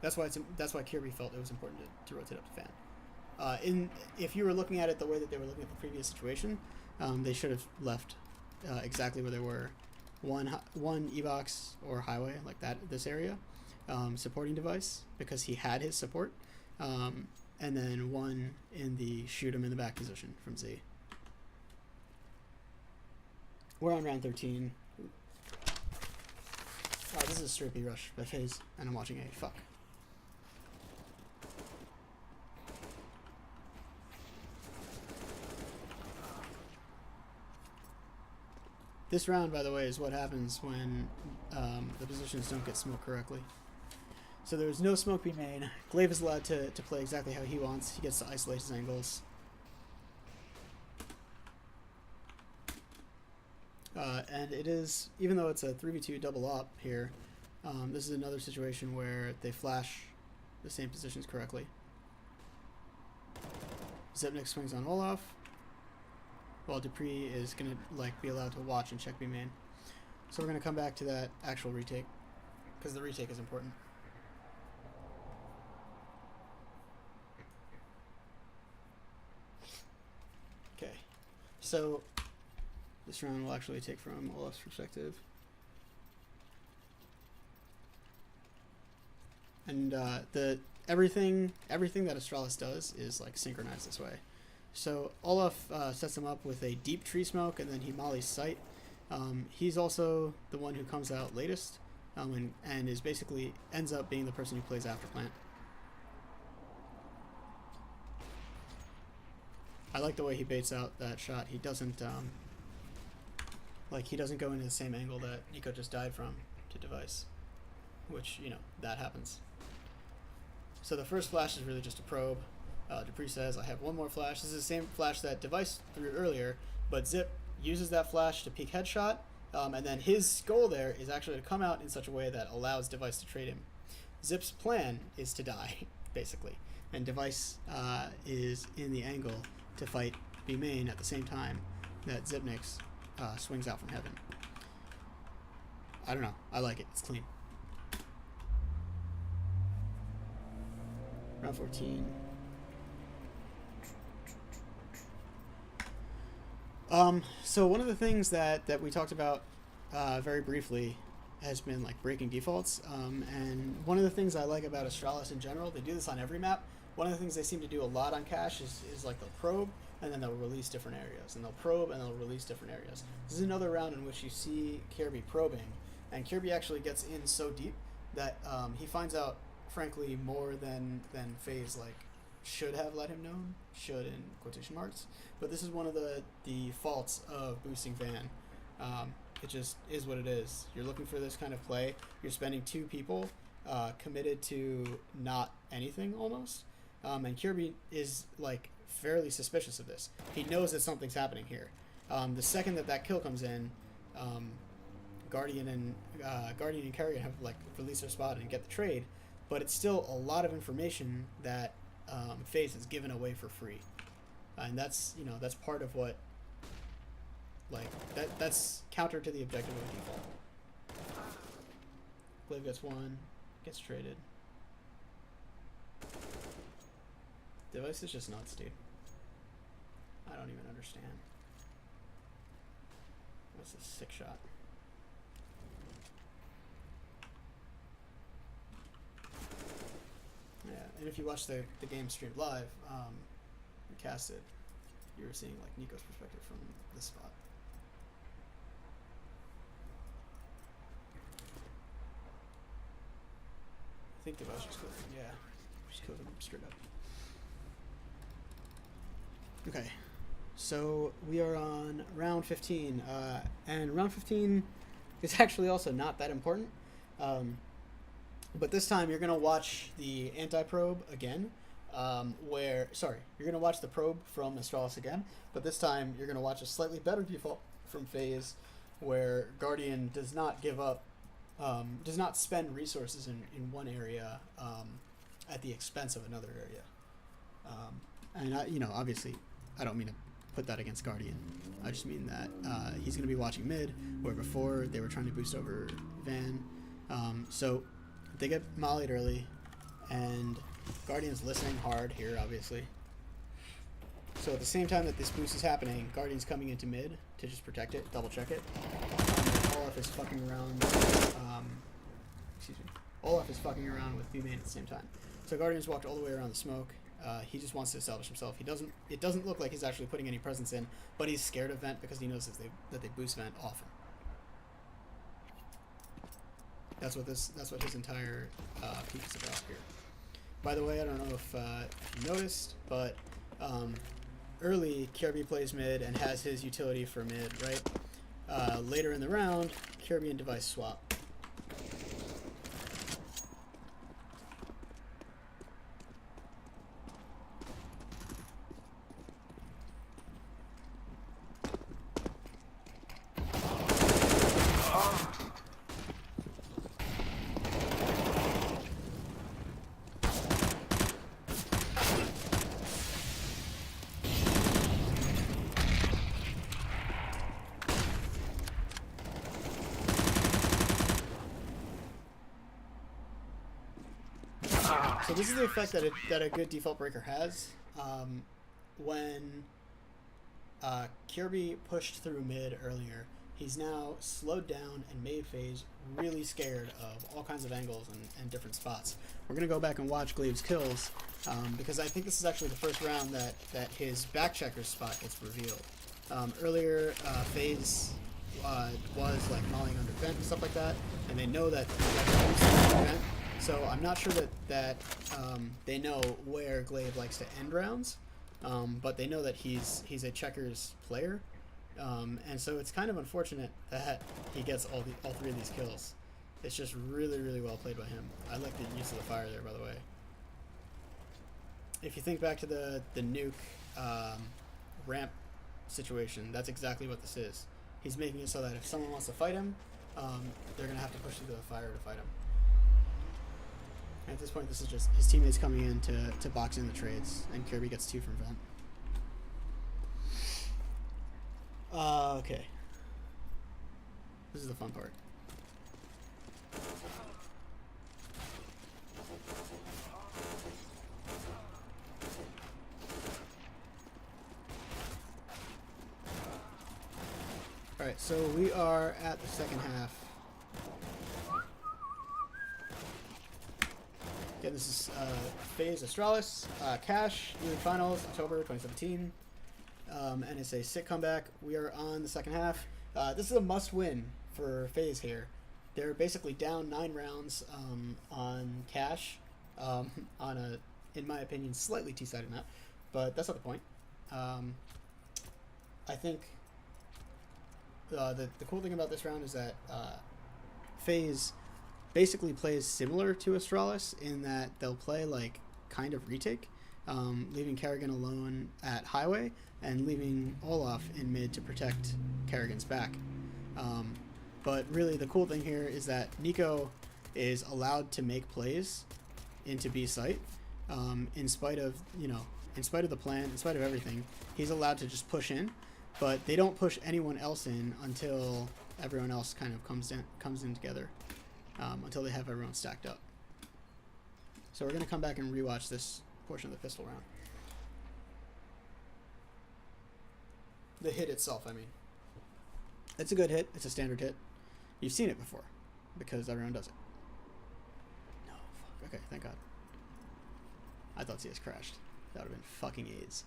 Kirby felt it was important to rotate up the fan. If you were looking at it the way that they were looking at the previous situation, they should have left exactly where they were. One E-Box or highway like that, this area, supporting Device because he had his support, and then one in the shoot him in the back position from Z. We're on round 13. This is a straight B rush by FaZe, and I'm watching A. Fuck. This round, by the way, is what happens when the positions don't get smoked correctly. So there's no smoke B main. Glaive is allowed to play exactly how he wants. He gets to isolate his angles. And it is, even though it's a 3v2 double op here, this is another situation where they flash the same positions correctly. Zipnix swings on Olaf, while Dupree is going to be allowed to watch and check B main. So we're going to come back to that actual retake, because the retake is important. Okay, so this round will actually take from Olaf's perspective. And everything that Astralis does is synchronized this way. So Olaf sets him up with a deep tree smoke, and then he mollies sight. He's also the one who comes out latest, and is basically ends up being the person who plays after plant. I like the way he baits out that shot. He doesn't he doesn't go into the same angle that Nico just died from to Device, which that happens. So the first flash is really just a probe. Dupree says, I have one more flash. This is the same flash that Device threw earlier, but Zip uses that flash to peek headshot, and then his goal there is actually to come out in such a way that allows Device to trade him. Zip's plan is to die, basically, and Device is in the angle to fight B main at the same time that Zipnix swings out from heaven. I don't know. I like it. It's clean. Round 14. So one of the things that we talked about very briefly has been breaking defaults, and one of the things I like about Astralis in general, they do this on every map. One of the things they seem to do a lot on cache is they'll probe and then they'll release different areas, and they'll probe and they'll release different areas. This is another round in which you see Kirby probing, and Kirby actually gets in so deep that he finds out frankly, more than FaZe like should have let him know. Should in quotation marks. But this is one of the faults of boosting Van. It just is what it is. You're looking for this kind of play. You're spending 2 people committed to not anything almost. And Kirby is like fairly suspicious of this. He knows that something's happening here. The second that kill comes in, Guardian and Carrion have like released their spot and get the trade, but it's still a lot of information that FaZe has given away for free, and that's that's part of what like that's counter to the objective of default. Glaive gets 1, gets traded. Device is just nuts, dude. I don't even understand. That's a sick shot. Yeah, and if you watch the game streamed live, and cast it, you were seeing like Nico's perspective from this spot. I think Device just killed him. Yeah, just killed him straight up. Okay, so we are on round 15, and round 15 is actually also not that important. But this time you're going to watch the anti-probe again, you're going to watch the probe from Astralis again, but this time you're going to watch a slightly better default from FaZe, where Guardian does not give up, does not spend resources in one area at the expense of another area. And obviously, I don't mean to put that against Guardian. I just mean that he's going to be watching mid, where before they were trying to boost over Van. So they get mollied early, and Guardian's listening hard here, obviously. So at the same time that this boost is happening, Guardian's coming into mid to just protect it, double check it. Olaf is fucking around. Olaf is fucking around with B-main at the same time. So Guardian's walked all the way around the smoke. He just wants to establish himself. It doesn't look like he's actually putting any presence in, but he's scared of Vent because he knows that they boost Vent often. That's what his entire peak is about here. By the way, I don't know if you noticed, but early Kirby plays mid and has his utility for mid, right? Later in the round, Kirby and Device swap. So this is the effect that a good default breaker has. When Kirby pushed through mid earlier, he's now slowed down and made FaZe really scared of all kinds of angles and different spots. We're going to go back and watch Glaive's kills, because I think this is actually the first round that his back checker spot gets revealed. Earlier, FaZe was like mollying under vent and stuff like that, and they know that vent. So I'm not sure that they know where Glaive likes to end rounds, but they know that he's a checkers player, and so it's kind of unfortunate that he gets all 3 of these kills. It's just really, really well played by him. I like the use of the fire there, by the way. If you think back to the nuke ramp situation, that's exactly what this is. He's making it so that if someone wants to fight him, they're going to have to push through the fire to fight him. At this point, this is just his teammates coming in to box in the trades, and Kirby gets 2 from Vent. Okay. This is the fun part. Alright, so we are at the second half. Again, this is FaZe Astralis, Cash, ELEAGUE Finals, October 2017. And it's a sick comeback. We are on the second half. This is a must-win for FaZe here. They're basically down 9 rounds on Cash, on a, in my opinion, slightly two-sided map, but that's not the point. I think the cool thing about this round is that FaZe basically plays similar to Astralis in that they'll play like kind of retake, leaving Kerrigan alone at highway and leaving Olaf in mid to protect Kerrigan's back. But really the cool thing here is that Nico is allowed to make plays into B site, in spite of the plan, in spite of everything. He's allowed to just push in, but they don't push anyone else in until everyone else kind of comes in together, until they have everyone stacked up. So we're going to come back and rewatch this portion of the pistol round. The hit itself, I mean. It's a good hit. It's a standard hit. You've seen it before, because everyone does it. No, fuck. Okay, thank God. I thought CS crashed. That would have been fucking AIDS.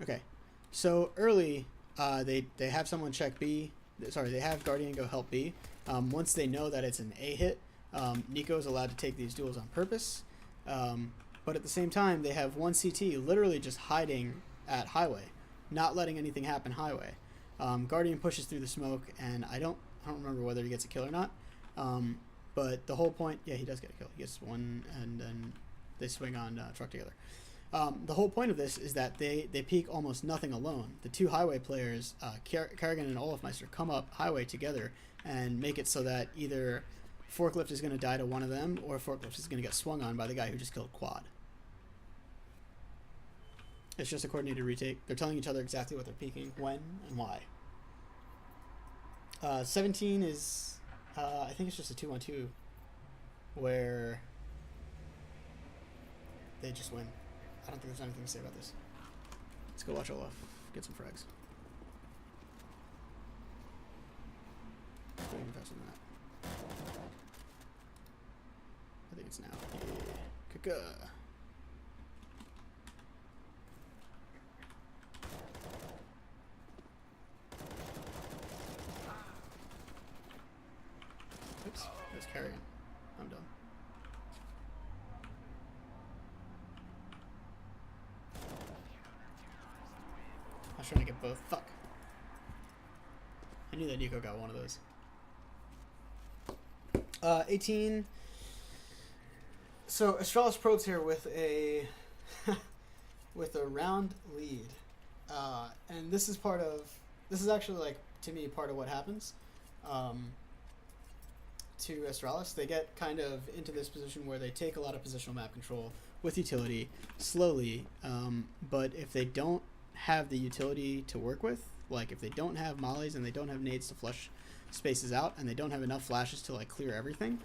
Okay, so early, they have someone check B. Sorry, they have Guardian go help B. Once they know that it's an A hit, Nico's allowed to take these duels on purpose. But at the same time, they have one CT literally just hiding at highway, not letting anything happen highway. Guardian pushes through the smoke, and I don't remember whether he gets a kill or not. But the whole point, yeah, he does get a kill. He gets one, and then they swing on truck together. The whole point of this is that they peek almost nothing alone. The two highway players, Kerrigan and Olafmeister, come up highway together and make it so that either Forklift is going to die to one of them, or Forklift is going to get swung on by the guy who just killed Quad. It's just a coordinated retake. They're telling each other exactly what they're peeking, when, and why. 17 is, I think it's just a 2-1-2, where they just win. I don't think there's anything to say about this. Let's go watch Olaf get some frags. Go even faster than that. I think it's now. Yeah. Kaka. Oops, it was carrying. I'm done. I was trying to get both. Fuck. I knew that Nico got one of those. 18. So Astralis probes here with a with a round lead, and this is actually, like, to me, part of what happens to Astralis. They get kind of into this position where they take a lot of positional map control with utility slowly, but if they don't have the utility to work with, like if they don't have mollies and they don't have nades to flush spaces out, and they don't have enough flashes to, like, clear everything,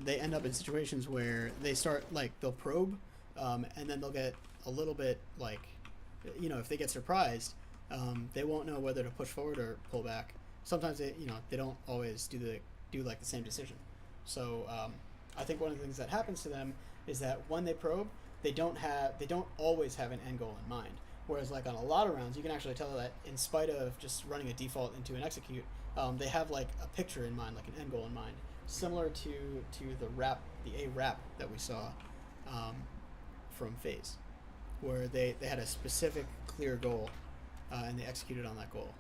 they end up in situations where they start, like, they'll probe, and then they'll get a little bit, like, if they get surprised, they won't know whether to push forward or pull back. Sometimes they don't always do like the same decision. So I think one of the things that happens to them is that when they probe, they don't always have an end goal in mind. Whereas, like, on a lot of rounds, you can actually tell that in spite of just running a default into an execute, they have, like, a picture in mind, like an end goal in mind, similar to the A wrap that we saw from FaZe, where they had a specific clear goal, and they executed on that goal.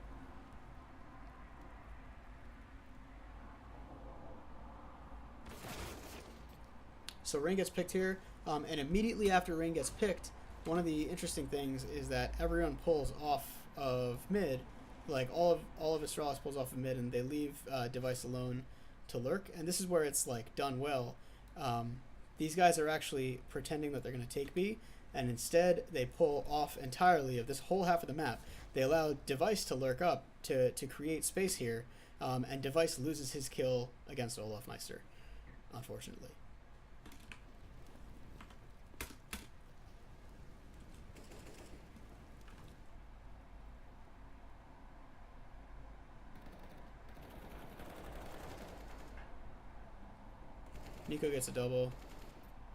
So Rain gets picked here, and immediately after Rain gets picked, one of the interesting things is that everyone pulls off of mid, like all of Astralis pulls off of mid, and they leave Device alone to lurk. And this is where it's, like, done well. These guys are actually pretending that they're going to take B, and instead they pull off entirely of this whole half of the map. They allow Device to lurk up to create space here, and Device loses his kill against Olafmeister, unfortunately. Nico gets a double,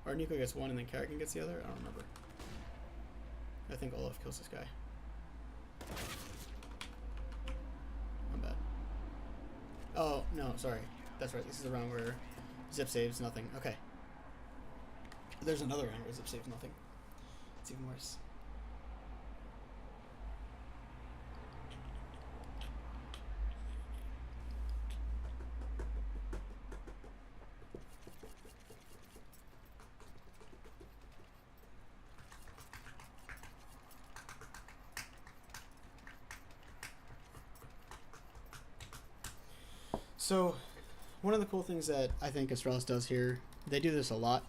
or Nico gets one and then Kerrigan gets the other. I don't remember. I think Olaf kills this guy. Oh, no, sorry. That's right. This is the round where Zip saves nothing. Okay. There's another round where Zip saves nothing. It's even worse. So, one of the cool things that I think Astralis does here, they do this a lot.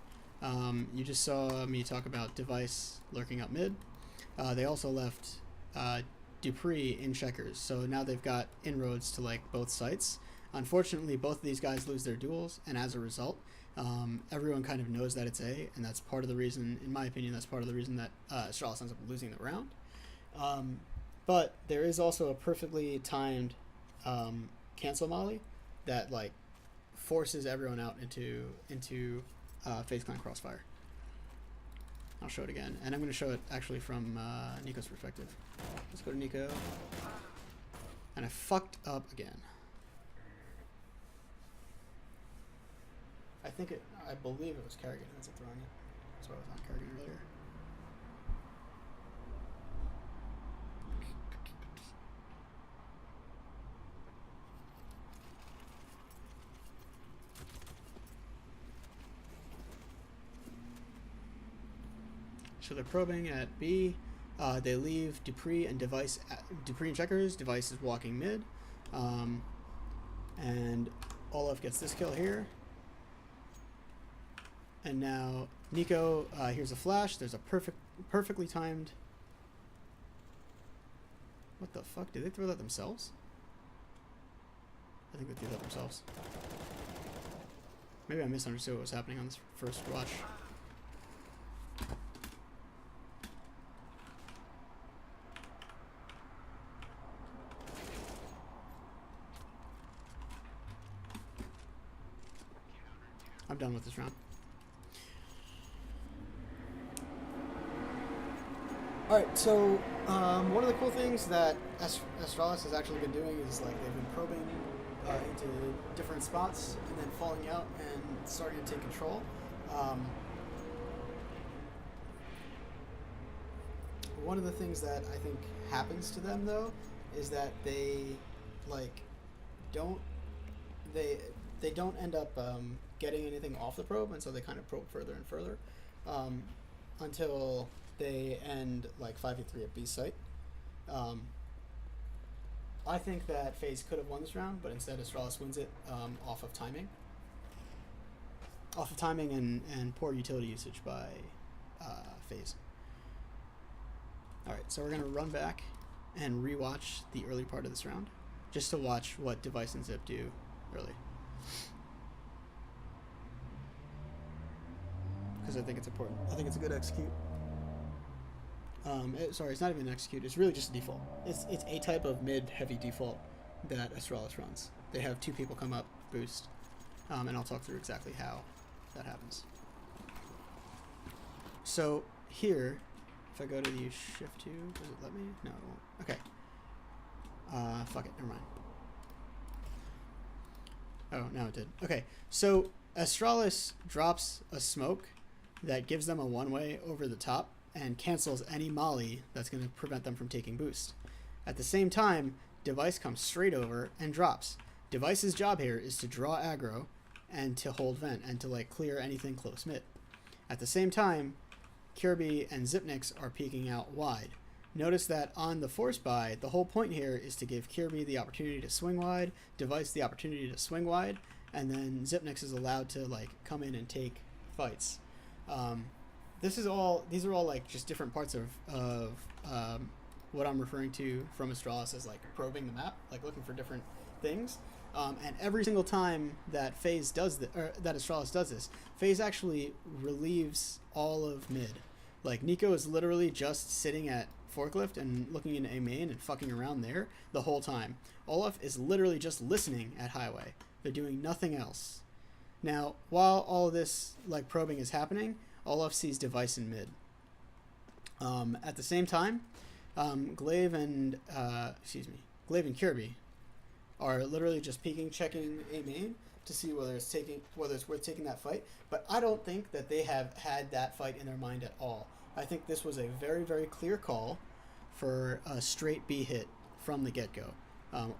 You just saw me talk about Device lurking up mid. They also left Dupree in checkers, so now they've got inroads to like both sites. Unfortunately, both of these guys lose their duels, and as a result, everyone kind of knows that it's A, and that's part of the reason, in my opinion, that's part of the reason that Astralis ends up losing the round. But there is also a perfectly timed cancel molly that like forces everyone out into FaZe Clan Crossfire. I'll show it again, and I'm going to show it actually from Nico's perspective. Let's go to Nico, and I fucked up again. I believe it was Kerrigan who was throwing it. That's why I was on Kerrigan earlier. So they're probing at B. They leave Dupree and Device. Dupree and checkers. Device is walking mid, and Olaf gets this kill here. And now Nico. Here's a flash. There's a perfectly timed. What the fuck? Did they throw that themselves? I think they threw that themselves. Maybe I misunderstood what was happening on this first watch. I'm done with this round. Alright, so one of the cool things that Astralis has actually been doing is like they've been probing into different spots and then falling out and starting to take control. One of the things that I think happens to them though is that they like don't end up getting anything off the probe, and so they kind of probe further and further until they end like 5v3 at B site. I think that FaZe could have won this round, but instead Astralis wins it off of timing. Off of timing and poor utility usage by FaZe. Alright, so we're going to run back and rewatch the early part of this round, just to watch what Device and Zip do early. Because I think it's important. I think it's a good execute. Sorry, it's not even an execute. It's really just a default. It's a type of mid-heavy default that Astralis runs. They have two people come up, boost, and I'll talk through exactly how that happens. So here, if I go to the shift 2, does it let me? No, it won't. Okay. Fuck it, never mind. Oh, now it did. Okay, so Astralis drops a smoke that gives them a one-way over the top and cancels any molly that's going to prevent them from taking boost. At the same time, Device comes straight over and drops. Device's job here is to draw aggro and to hold vent and to like clear anything close mid. At the same time, Kirby and Zipnix are peeking out wide. Notice that on the force buy, the whole point here is to give Kirby the opportunity to swing wide, Device the opportunity to swing wide, and then Zipnix is allowed to like come in and take fights. These are all like just different parts of what I'm referring to from Astralis as like probing the map, like looking for different things. And every single time that FaZe does that Astralis does this, FaZe actually relieves all of mid. Like Nico is literally just sitting at forklift and looking into A main and fucking around there the whole time. Olaf is literally just listening at highway. They're doing nothing else. Now, while all of this like probing is happening, Olaf sees Device in mid. At the same time, Glaive and Kirby are literally just peeking, checking a main to see whether it's worth taking that fight. But I don't think that they have had that fight in their mind at all. I think this was a very, very clear call for a straight B hit from the get-go.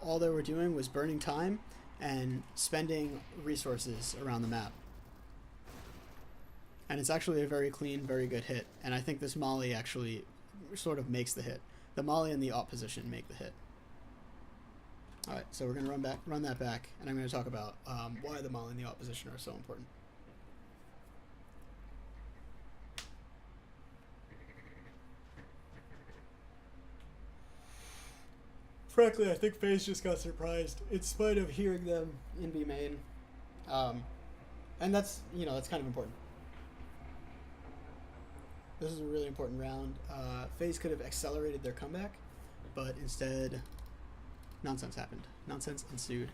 All they were doing was burning time and spending resources around the map. And it's actually a very clean, very good hit. And I think this molly actually sort of makes the hit. The molly and the op position make the hit. All right, so we're going to run that back, and I'm going to talk about why the molly and the op position are so important. Frankly, I think FaZe just got surprised in spite of hearing them in B main. And that's kind of important. This is a really important round. FaZe could have accelerated their comeback, but instead, nonsense happened. Nonsense ensued.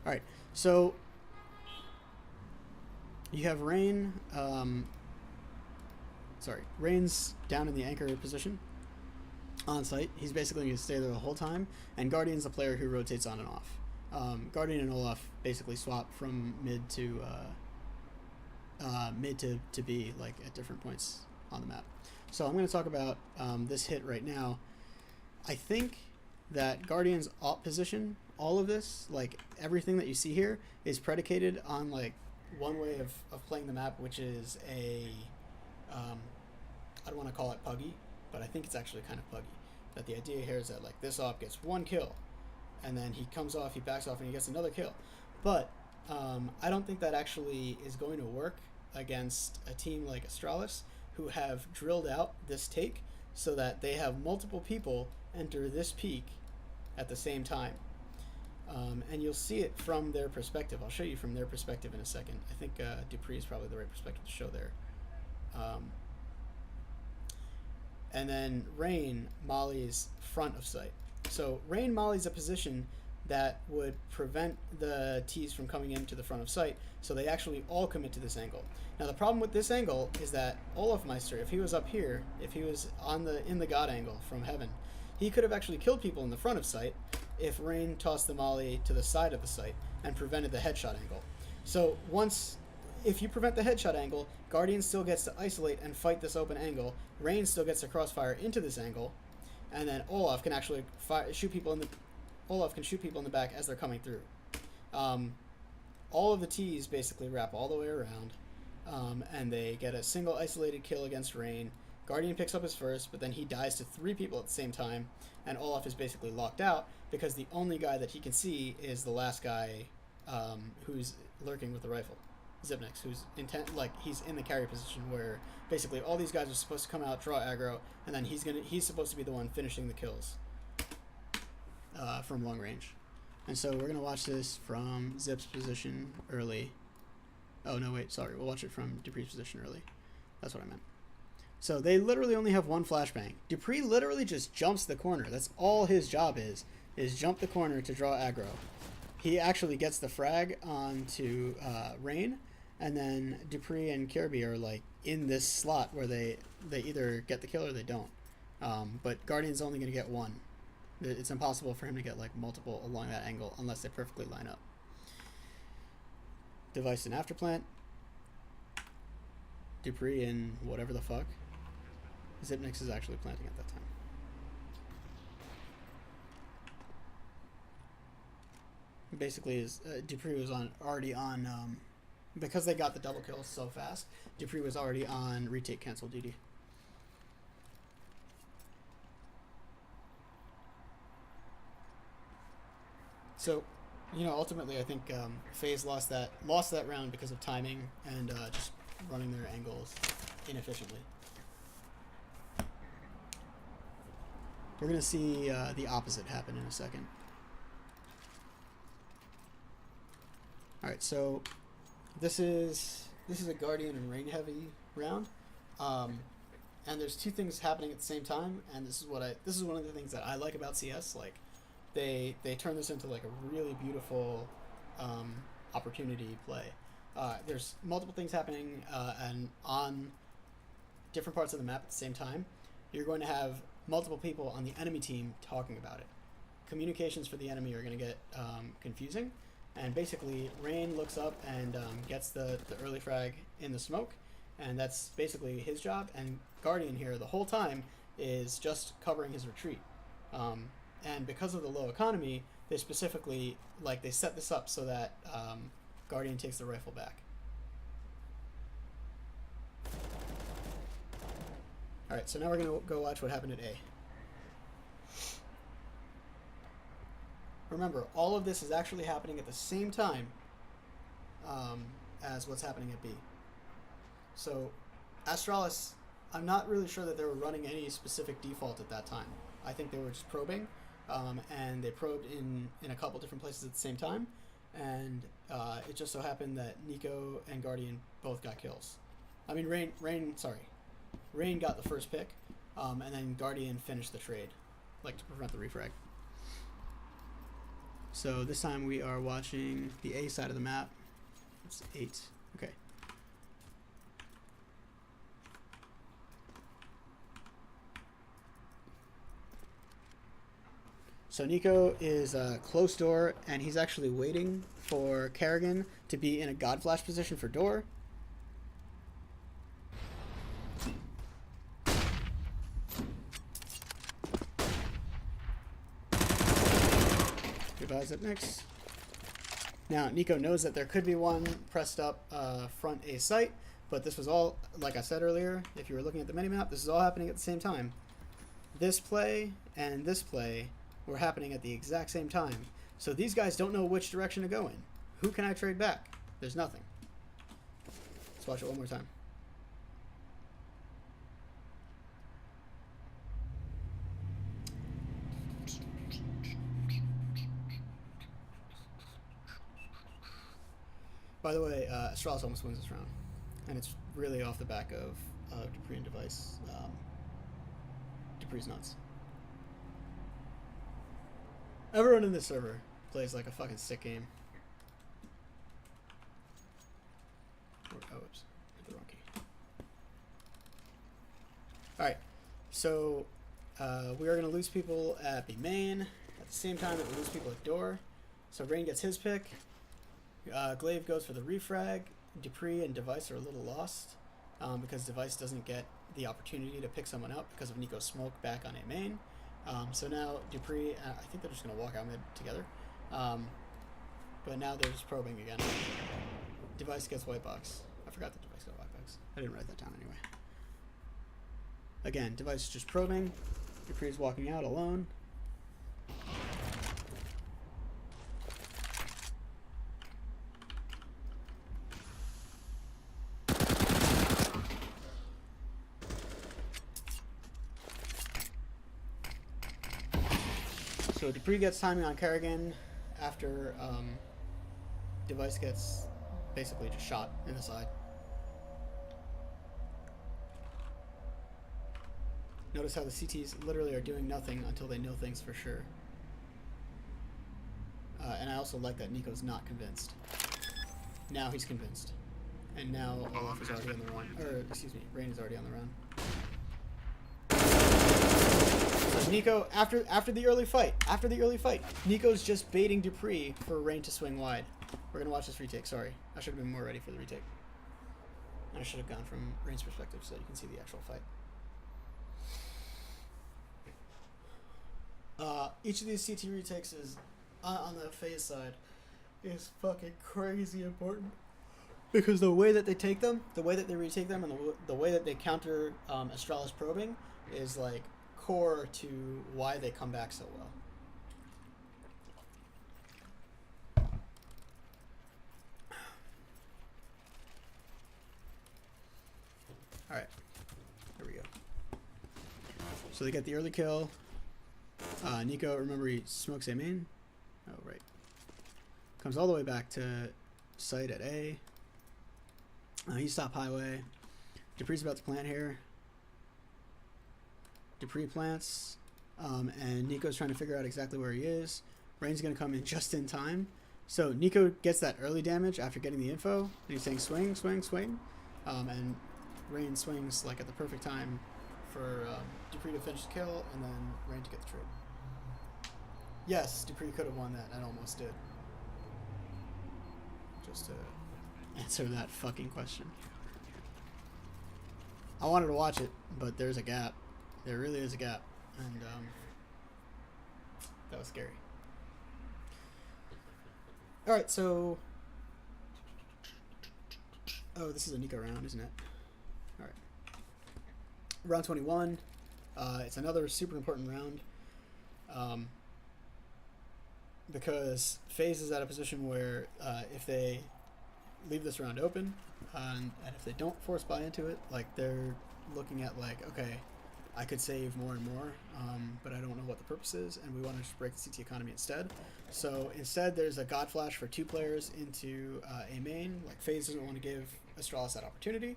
All right, so you have Rain. Rain's down in the anchor position on site. He's basically going to stay there the whole time, and Guardian's a player who rotates on and off. Guardian and Olaf basically swap from mid to B, like at different points on the map. So I'm going to talk about this hit right now. I think that Guardian's op position, all of this, like everything that you see here, is predicated on like one way of playing the map, which is a I don't want to call it puggy, but I think it's actually kind of puggy. That the idea here is that like this op gets one kill, and then he comes off, he backs off, and he gets another kill. But I don't think that actually is going to work against a team like Astralis, who have drilled out this take so that they have multiple people enter this peak at the same time. And you'll see it from their perspective. I'll show you from their perspective in a second. I think Dupree is probably the right perspective to show there. And then Rain mollies front of sight. So Rain mollies a position that would prevent the T's from coming into the front of sight, so they actually all commit to this angle. Now the problem with this angle is that Olafmeister, if he was up here, if he was in the God angle from heaven, he could have actually killed people in the front of sight if Rain tossed the molly to the side of the sight and prevented the headshot angle. So if you prevent the headshot angle, Guardian still gets to isolate and fight this open angle. Rain still gets to crossfire into this angle, and then Olaf can actually shoot people in the back as they're coming through. All of the T's basically wrap all the way around, and they get a single isolated kill against Rain. Guardian picks up his first, but then he dies to 3 people at the same time, and Olaf is basically locked out because the only guy that he can see is the last guy who's lurking with the rifle, Zipnix, who's he's in the carry position where basically all these guys are supposed to come out, draw aggro, and then he's supposed to be the one finishing the kills from long range. And so we're gonna watch this from Zip's position early. Oh no, wait, sorry, we'll watch it from Dupree's position early. That's what I meant. So they literally only have one flashbang. Dupree literally just jumps the corner. That's all his job is jump the corner to draw aggro. He actually gets the frag onto Rain, and then Dupree and Kirby are like in this slot where they either get the kill or they don't. But Guardian's only going to get one. It's impossible for him to get like multiple along that angle unless they perfectly line up. Device and afterplant. Dupree and whatever the fuck. Zipnix is actually planting at that time. Basically, Dupree was already on because they got the double kills so fast. Dupree was already on retake cancel duty. So, ultimately, I think FaZe lost that round because of timing and just running their angles inefficiently. We're gonna see the opposite happen in a second. All right, so this is a Guardian and Rain heavy round, and there's two things happening at the same time, and this is one of the things that I like about CS. Like, they turn this into like a really beautiful opportunity play. There's multiple things happening and on different parts of the map at the same time. You're going to have multiple people on the enemy team talking about it. communications for the enemy are going to get confusing. And basically, Rain looks up and gets the early frag in the smoke, and that's basically his job. And Guardian here the whole time is just covering his retreat. And because of the low economy, they specifically, like, they set this up so that Guardian takes the rifle back. Alright, so now we're going to go watch what happened at A. Remember, all of this is actually happening at the same time as what's happening at B. So, Astralis, I'm not really sure that they were running any specific default at that time. I think they were just probing, and they probed in a couple different places at the same time, and it just so happened that Nico and Guardian both got kills. I mean, Rain got the first pick, and then Guardian finished the trade, like, to prevent the refrag. So this time we are watching the A side of the map. It's 8. Okay. So Nico is close door, and he's actually waiting for Kerrigan to be in a God Flash position for door. Goodbyes up next. Now Nico knows that there could be one pressed up front A site, but this was all, like I said earlier, if you were looking at the minimap, this is all happening at the same time. This play and this play were happening at the exact same time. So these guys don't know which direction to go in. Who can I trade back? There's nothing. Let's watch it one more time. By the way, Astralis almost wins this round, and it's really off the back of Dupree and Device. Dupree's nuts. Everyone in this server plays like a fucking sick game. Oh, oops, hit the wrong key. Alright, so we are going to lose people at B main at the same time that we lose people at door. So Rain gets his pick. Glaive goes for the refrag. Dupree and Device are a little lost because Device doesn't get the opportunity to pick someone up because of Nico's smoke back on A main. So now Dupree, I think they're just going to walk out mid together. But now they're just probing again. Device gets white box. I forgot that Device got white box. I didn't write that down anyway. Again, Device is just probing. Dupree's walking out alone. So Dupree gets timing on Kerrigan after Device gets basically just shot in the side. Notice how the CTs literally are doing nothing until they know things for sure. And I also like that Nico's not convinced. Now he's convinced. And now Olaf is already on the run. Or, excuse me, Rain is already on the run. Nico, after the early fight, Nico's just baiting Dupree for Rain to swing wide. We're gonna watch this retake. Sorry, I should have been more ready for the retake. And I should have gone from Rain's perspective so that you can see the actual fight. Each of these CT retakes is on the Faze side is fucking crazy important because the way that they take them, the way that they retake them, and the way that they counter Astralis probing is like core to why they come back so well. Alright, here we go. So they get the early kill. Nico, remember he smokes A main. Oh, right. Comes all the way back to site at A. He stopped highway. Dupree's about to plant here. Dupree plants, and Nico's trying to figure out exactly where he is. Rain's going to come in just in time. So Nico gets that early damage after getting the info, and he's saying swing, swing, swing. And Rain swings like at the perfect time for Dupree to finish the kill, and then Rain to get the trade. Yes, Dupree could have won that, and almost did. Just to answer that fucking question. I wanted to watch it, but there's a gap. There really is a gap. And, that was scary. Alright, so... Oh, this is a Nico round, isn't it? Alright. Round 21. It's another super important round. Because FaZe is at a position where if they leave this round open, and if they don't force buy into it, like, they're looking at, like, okay, I could save more and more, but I don't know what the purpose is, and we want to just break the CT economy instead. So instead, there's a God Flash for 2 players into a main. Like, FaZe doesn't want to give Astralis that opportunity.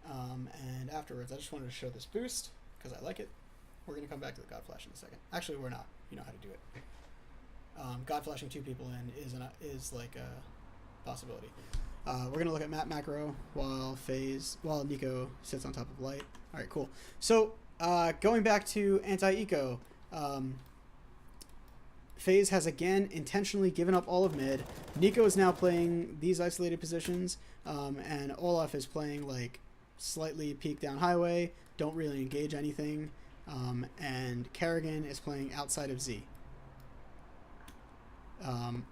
And afterwards, I just wanted to show this boost, because I like it. We're going to come back to the God Flash in a second. Actually, we're not. You know how to do it. God Flashing 2 people in is like a possibility. We're going to look at map macro while Nico sits on top of light. All right, cool. So going back to anti-eco, FaZe has again intentionally given up all of mid. Nico is now playing these isolated positions, and Olaf is playing like slightly peek down highway, don't really engage anything, and Kerrigan is playing outside of Z.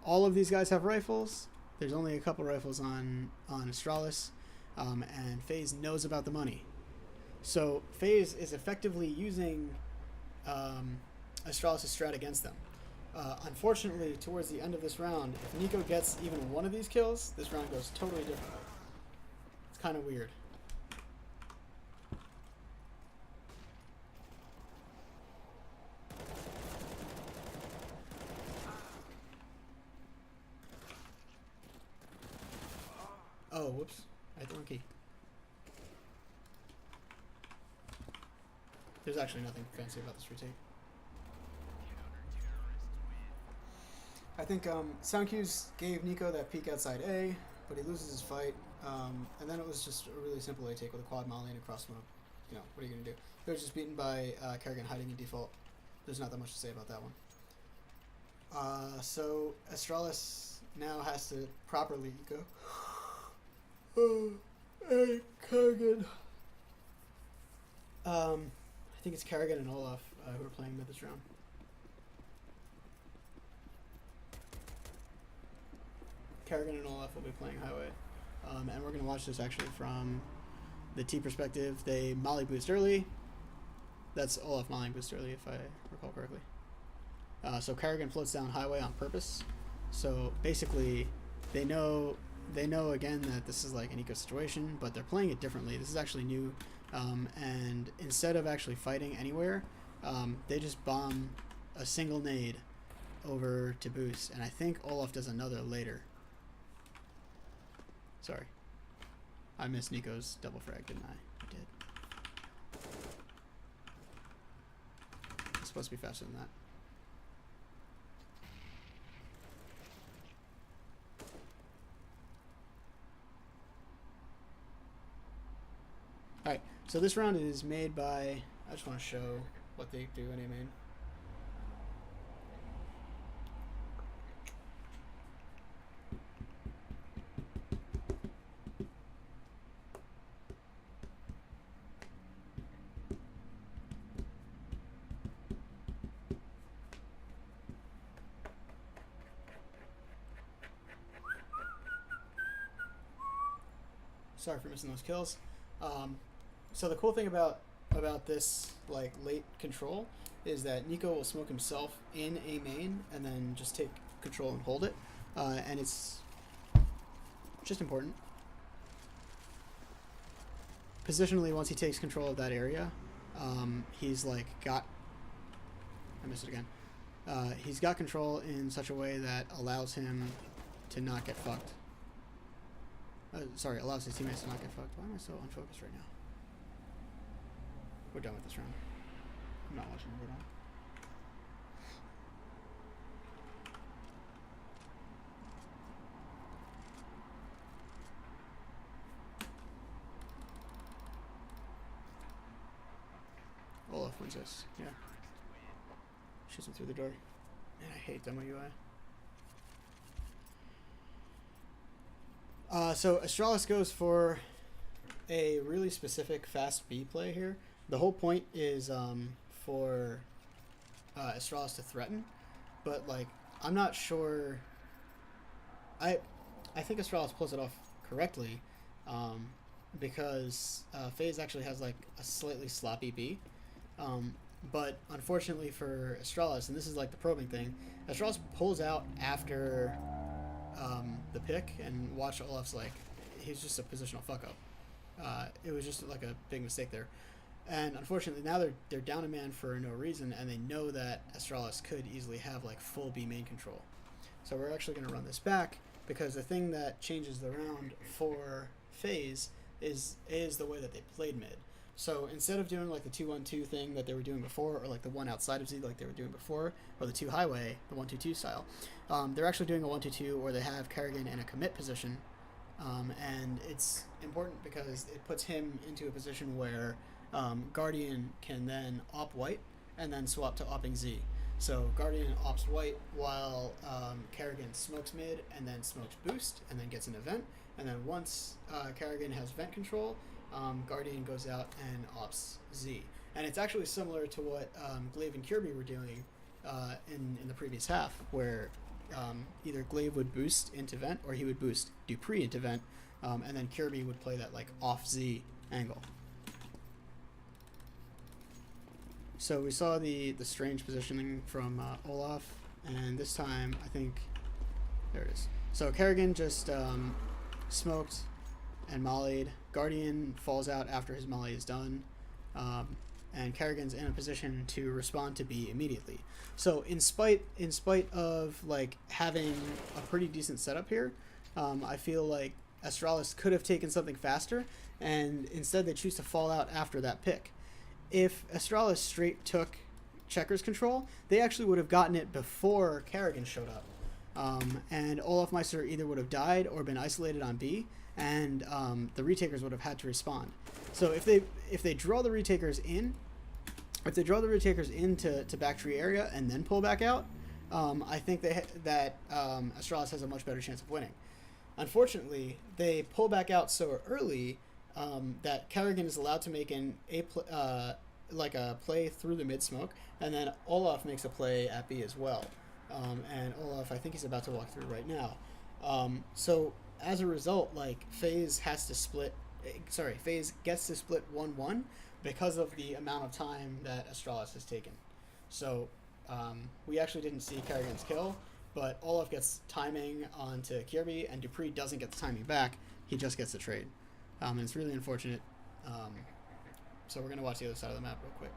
All of these guys have rifles. There's only a couple rifles on Astralis, and FaZe knows about the money. So FaZe is effectively using Astralis' strat against them. Unfortunately, towards the end of this round, if Nico gets even one of these kills, this round goes totally differently. It's kind of weird. Oh, whoops. I hit the wrong key. There's actually nothing fancy about this retake. I think sound cues gave Nico that peek outside A, but he loses his fight. And then it was just a really simple A take with a quad molly and a cross smoke. You know, what are you going to do? He was just beaten by Kerrigan hiding in default. There's not that much to say about that one. So Astralis now has to properly eco. Hey, Kerrigan. I think it's Kerrigan and Olaf who are playing mid this round. Kerrigan and Olaf will be playing highway. And we're going to watch this actually from the T perspective. They molly boost early. That's Olaf mollying boost early, if I recall correctly. So Kerrigan floats down highway on purpose. So basically, they know again that this is like an eco situation, but they're playing it differently. This is actually new, and instead of actually fighting anywhere, they just bomb a single nade over to boost, and I think Olaf does another later. Sorry, I missed Nico's double frag, didn't I? I did. It's supposed to be faster than that. Alright, so this round is made by, I just want to show what they do in A main. Sorry for missing those kills. So the cool thing about this like late control is that Nico will smoke himself in a main and then just take control and hold it, and it's just important. Positionally, once he takes control of that area, he's like got. I missed it again. He's got control in such a way that allows him to not get fucked. Sorry, allows his teammates to not get fucked. Why am I so unfocused right now? We're done with this round. I'm not watching. We're done. Olaf wins this. Yeah. Shoots him through the door. Man, I hate demo UI. So Astralis goes for a really specific fast B play here. The whole point is for Astralis to threaten, but like I'm not sure. I think Astralis pulls it off correctly, because Faze actually has like a slightly sloppy B, but unfortunately for Astralis, and this is like the probing thing, Astralis pulls out after the pick, and watch Olaf's like he's just a positional fuck up. It was just like a big mistake there. And unfortunately, now they're down a man for no reason, and they know that Astralis could easily have like full B main control. So we're actually going to run this back, because the thing that changes the round for Faze is the way that they played mid. So instead of doing like the 2-1-2 thing that they were doing before, or like the one outside of Z like they were doing before, or the 2 highway, the 1-2-2 style, they're actually doing a 1-2-2, or they have Kerrigan in a commit position, and it's important because it puts him into a position where Guardian can then op white and then swap to opping Z. So Guardian ops white while Kerrigan smokes mid and then smokes boost and then gets an event. And then once Kerrigan has vent control, Guardian goes out and ops Z. And it's actually similar to what Glaive and Kirby were doing in the previous half, where either Glaive would boost into vent or he would boost Dupree into vent, and then Kirby would play that like off Z angle. So we saw the strange positioning from Olaf, and this time I think there it is. So Kerrigan just smoked and mollied. Guardian falls out after his molly is done, and Kerrigan's in a position to respond to B immediately. So in spite of like having a pretty decent setup here, I feel like Astralis could have taken something faster, and instead they choose to fall out after that pick. If Astralis straight took checkers control, they actually would have gotten it before Kerrigan showed up. And Olaf Meister either would have died or been isolated on B, and the retakers would have had to respond. So if they draw the retakers in, to back tree area and then pull back out, I think that Astralis has a much better chance of winning. Unfortunately, they pull back out so early that Kerrigan is allowed to make a play through the mid smoke, and then Olaf makes a play at B as well. And Olaf, I think he's about to walk through right now. So as a result, like Faze gets to split 1-1 because of the amount of time that Astralis has taken. So we actually didn't see Kerrigan's kill, but Olaf gets timing onto Kirby, and Dupree doesn't get the timing back. He just gets the trade. And it's really unfortunate. So we're going to watch the other side of the map real quick.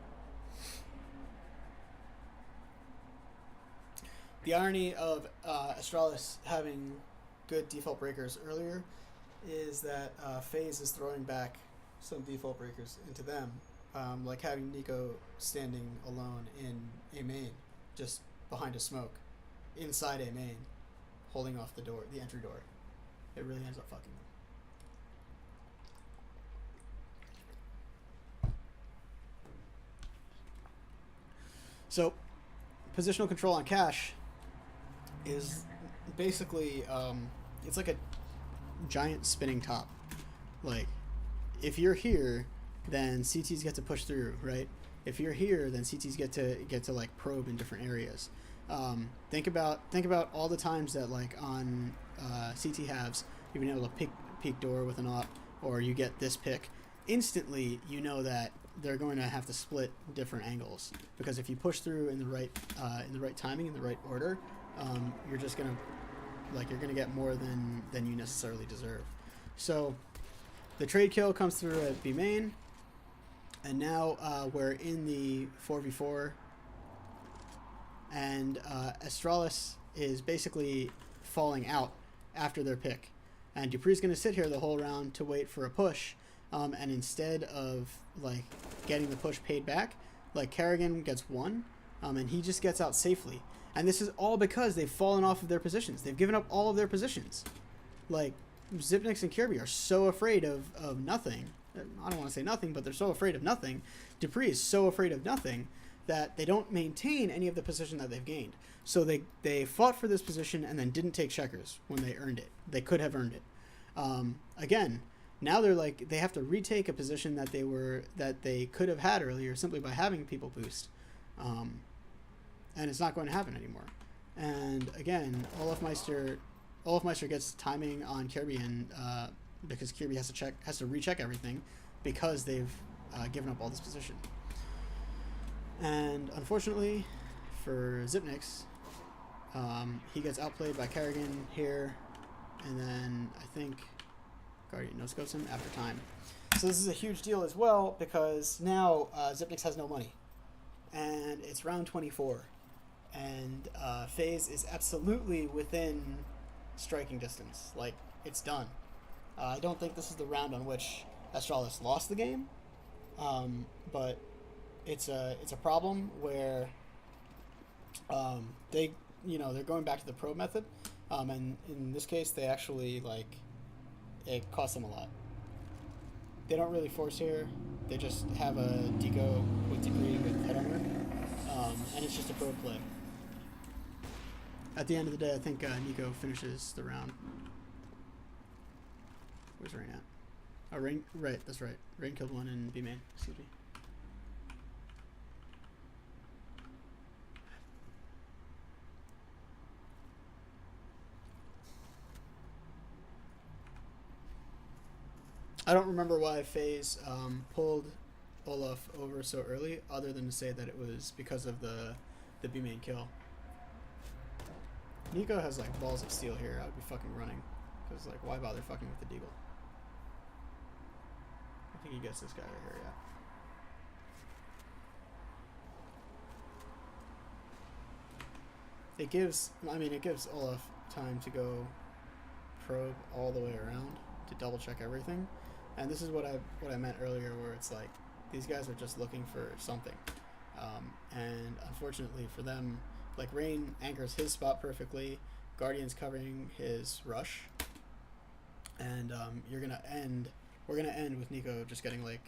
The irony of Astralis having good default breakers earlier is that FaZe is throwing back some default breakers into them, like having Nico standing alone in a main, just behind a smoke, inside a main, holding off the entry door. It really ends up fucking them. So, positional control on cache is basically, it's like a giant spinning top. Like, if you're here, then CTs get to push through, right? If you're here, then CTs get to like probe in different areas. Think about all the times that like on CT halves you've been able to peek door with an op, or you get this pick. Instantly, you know that they're going to have to split different angles, because if you push through in the right timing, in the right order, you're just gonna get more than you necessarily deserve. So the trade kill comes through at B main, and now we're in the 4v4, and Astralis is basically falling out after their pick, and Dupree's going to sit here the whole round to wait for a push, and instead of like getting the push paid back, like Kerrigan gets one, and he just gets out safely. And this is all because they've fallen off of their positions. They've given up all of their positions. Like, Zipnix and Kirby are so afraid of nothing. I don't want to say nothing, but they're so afraid of nothing. Dupree is so afraid of nothing that they don't maintain any of the position that they've gained. So they fought for this position and then didn't take checkers when they earned it. They could have earned it. Again, now they're like, they have to retake a position that they could have had earlier simply by having people boost. And it's not going to happen anymore. And again, Olaf Meister gets timing on Kirby, and because Kirby has to recheck everything because they've given up all this position. And unfortunately for Zipnix, he gets outplayed by Kerrigan here, and then I think Guardian no-scopes him after time. So this is a huge deal as well, because now Zipnix has no money. And it's round 24. And FaZe is absolutely within striking distance. Like, it's done. I don't think this is the round on which Astralis lost the game. But it's a problem where they're going back to the probe method. And in this case, they actually, it costs them a lot. They don't really force here. They just have a deco with degree with head armor. And it's just a probe play. At the end of the day, I think Nico finishes the round. Where's Rain at? Oh, Rain, right, that's right. Rain killed one in B main, excuse me. I don't remember why FaZe pulled Olaf over so early, other than to say that it was because of the B main kill. Nico has balls of steel here. I would be fucking running, because why bother fucking with the deagle? I think he gets this guy right here. Yeah. It gives Olaf time to go probe all the way around to double check everything. And this is what I meant earlier, where it's like these guys are just looking for something, and unfortunately for them, Rain anchors his spot perfectly, Guardian's covering his rush, and we're gonna end with Nico just getting a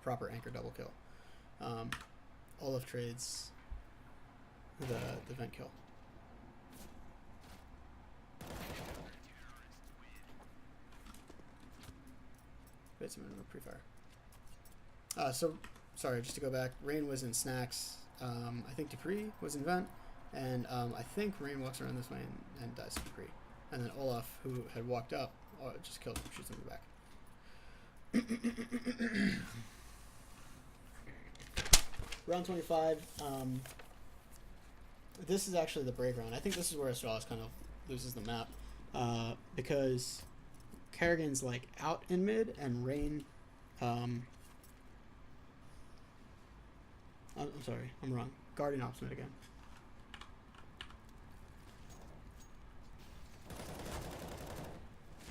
proper anchor double kill. Olaf trades the vent kill. Wait a minute, pre-fire. So, sorry, just to go back, Rain was in Snacks. I think Dupree was in Vent, and I think Rain walks around this way and dies to Dupree. And then Olaf, who had walked up, just killed him, shoots him in the back. Round 25. This is actually the break round. I think this is where Astralis kind of loses the map, because Kerrigan's out in mid, and Rain, I'm sorry, I'm wrong. Guardian ops mid again.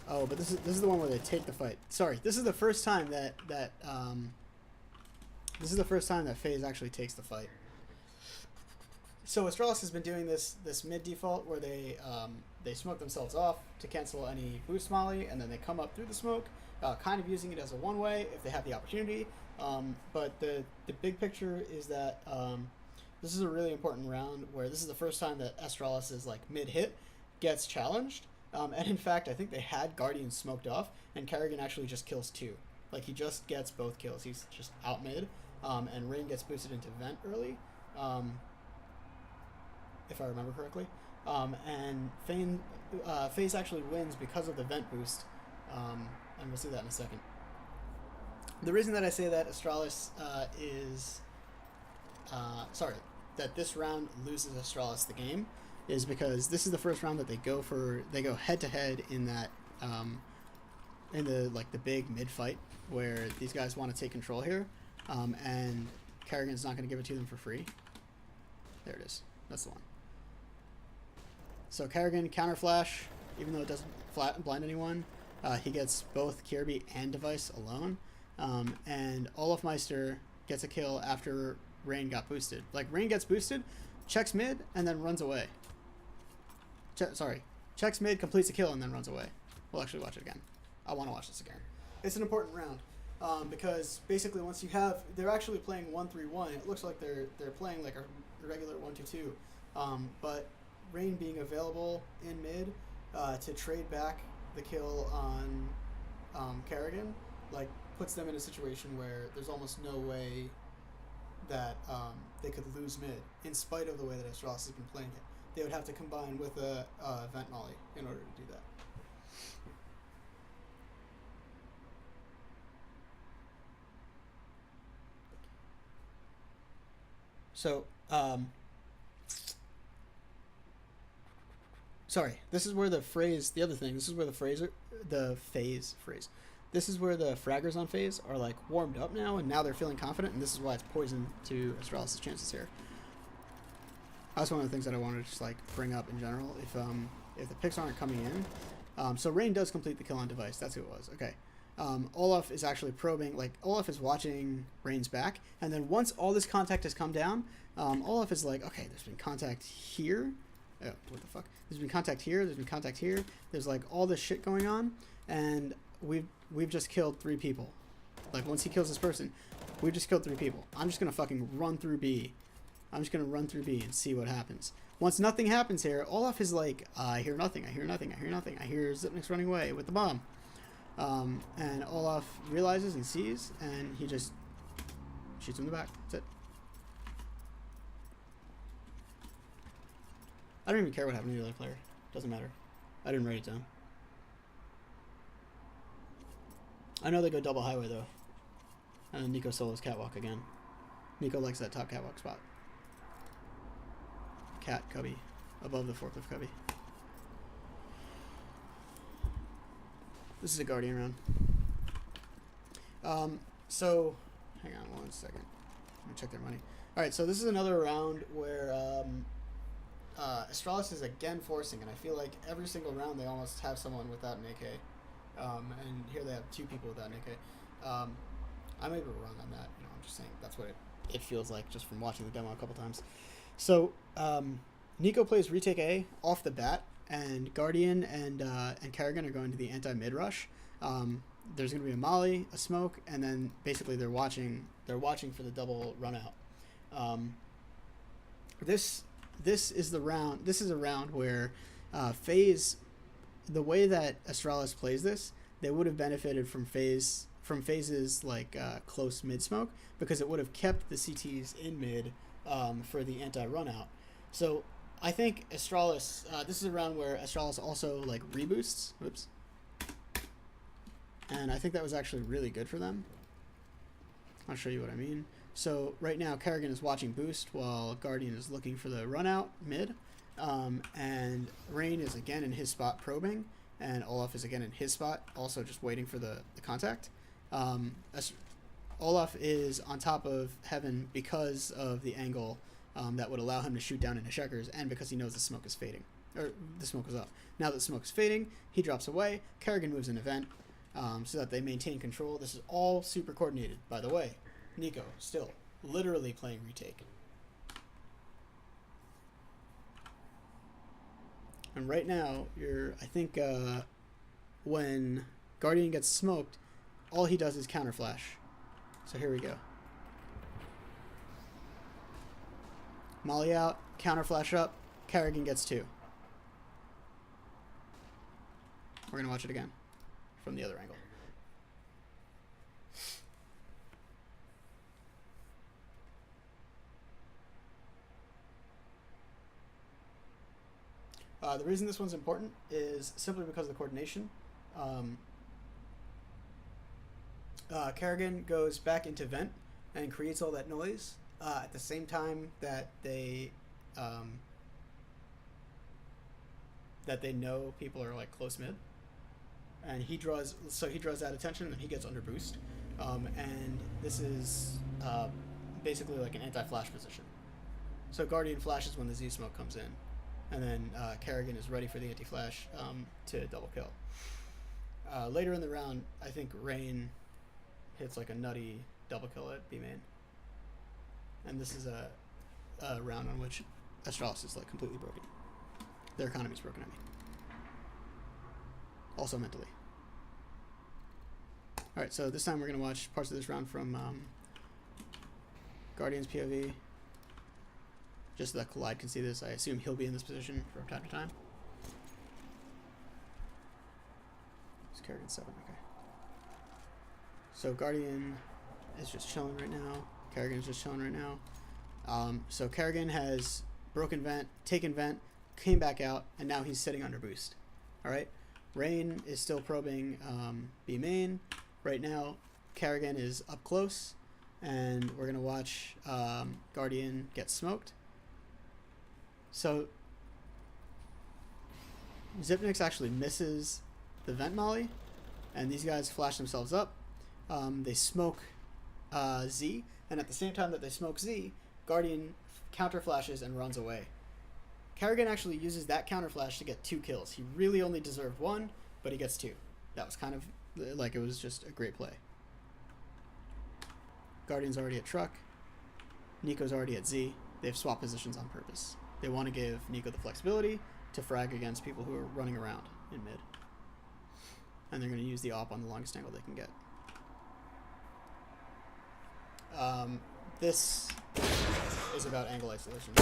Oh, but this is the one where they take the fight. Sorry, this is the first time that FaZe actually takes the fight. So Astralis has been doing this mid default where they smoke themselves off to cancel any boost molly, and then they come up through the smoke, kind of using it as a one-way if they have the opportunity. But the big picture is that this is a really important round where this is the first time that Astralis' mid-hit gets challenged. And in fact, I think they had Guardian smoked off, and Kerrigan actually just kills two. He just gets both kills. He's just out mid, and Rain gets boosted into Vent early. If I remember correctly, and FaZe actually wins because of the vent boost, and we'll see that in a second. The reason that I say that Astralis that this round loses Astralis the game is because this is the first round that they go head to head in that in the big mid fight where these guys want to take control here, and Kerrigan's not going to give it to them for free. There it is. That's the one. So Kerrigan counter flash, even though it doesn't blind anyone, he gets both Kirby and Device alone, and Olaf Meister gets a kill after Rain got boosted. Rain gets boosted, checks mid, and then runs away. Checks mid, completes a kill, and then runs away. We'll actually watch it again. I want to watch this again. It's an important round. because basically once you have, they're actually playing 1-3-1. It looks like they're playing like a regular 1-2-2, but Rain being available in mid to trade back the kill on Kerrigan, like puts them in a situation where there's almost no way that they could lose mid, in spite of the way that Astralis has been playing it. They would have to combine with a Vent Molly in order to do that. So, sorry, this is where the phrase, the other thing, this is where the phase phrase. This is where the fraggers on phase are like warmed up now, and now they're feeling confident, and this is why it's poison to Astralis' chances here. That's one of the things that I wanted to just like bring up in general. If the picks aren't coming in, so Rain does complete the kill on device. That's who it was. Okay. Olaf is actually probing, like Olaf is watching Rain's back, and then once all this contact has come down, Olaf is like, okay, there's been contact here. Oh, what the fuck? There's been contact here. There's been contact here. There's like all this shit going on, and we've just killed 3 people. Like once he kills this person, we've just killed 3 people. I'm just gonna fucking run through B. I'm just gonna run through B and see what happens. Once nothing happens here, Olaf is like, I hear nothing. I hear nothing. I hear nothing. I hear Zipnik's running away with the bomb. And Olaf realizes and sees, and he just shoots him in the back. That's it. I don't even care what happened to the other player. Doesn't matter. I didn't write it down. I know they go double highway though. And then Nico solos catwalk again. Nico likes that top catwalk spot. Cat cubby. Above the forklift cubby. This is a Guardian round. So, hang on 1 second. Let me check their money. Alright, so this is another round where Astralis is again forcing, and I feel like every single round they almost have someone without an AK. And here they have 2 people without an AK. I may be wrong on that. You know, I'm just saying that's what it feels like just from watching the demo a couple times. So, Nico plays retake A off the bat, and Guardian and Kerrigan are going to the anti-mid rush. There's going to be a molly, a smoke, and then basically they're watching for the double run out. This is the round. This is a round where Faze, the way that Astralis plays this, they would have benefited from Faze's like close mid smoke, because it would have kept the CTs in mid for the anti-run out. So I think Astralis, this is a round where Astralis also like reboosts. Oops. And I think that was actually really good for them. I'll show you what I mean. So right now Kerrigan is watching boost while Guardian is looking for the run out mid. And Rain is again in his spot probing, and Olaf is again in his spot also just waiting for the contact. Olaf is on top of Heaven because of the angle that would allow him to shoot down into checkers, and because he knows the smoke is fading. Or the smoke is up. Now that the smoke is fading, he drops away. Kerrigan moves an event so that they maintain control. This is all super coordinated, by the way. Nico, still, literally playing retake. And right now, I think when Guardian gets smoked, all he does is counter flash. So here we go. Molly out, counter flash up, Kerrigan gets 2. We're going to watch it again from the other angle. The reason this one's important is simply because of the coordination. Kerrigan goes back into vent and creates all that noise at the same time that they know people are like close mid, and he draws that attention, and he gets under boost, and this is basically like an anti-flash position. So Guardian flashes when the Z smoke comes in, and then Kerrigan is ready for the anti-flash to double kill. Later in the round, I think Rain hits like a nutty double kill at B main. And this is a round on which Astralis is like completely broken. Their economy's broken, I mean. Also mentally. Alright, so this time we're going to watch parts of this round from Guardian's POV. Just so that Collide can see this. I assume he'll be in this position from time to time. It's Kerrigan 7, okay. So Guardian is just chilling right now. Kerrigan's just chilling right now. So Kerrigan has broken vent, taken vent, came back out, and now he's sitting under boost. Alright? Rain is still probing B main. Right now, Kerrigan is up close, and we're going to watch Guardian get smoked. So Zipnix actually misses the vent molly, and these guys flash themselves up. They smoke Z, and at the same time that they smoke Z, Guardian counter flashes and runs away. Kerrigan actually uses that counter flash to get 2 kills. He really only deserved 1, but he gets 2. That was kind of like, it was just a great play. Guardian's already at truck. Nico's already at Z. They've swapped positions on purpose. They want to give Nico the flexibility to frag against people who are running around in mid. And they're going to use the op on the longest angle they can get. This is about angle isolation.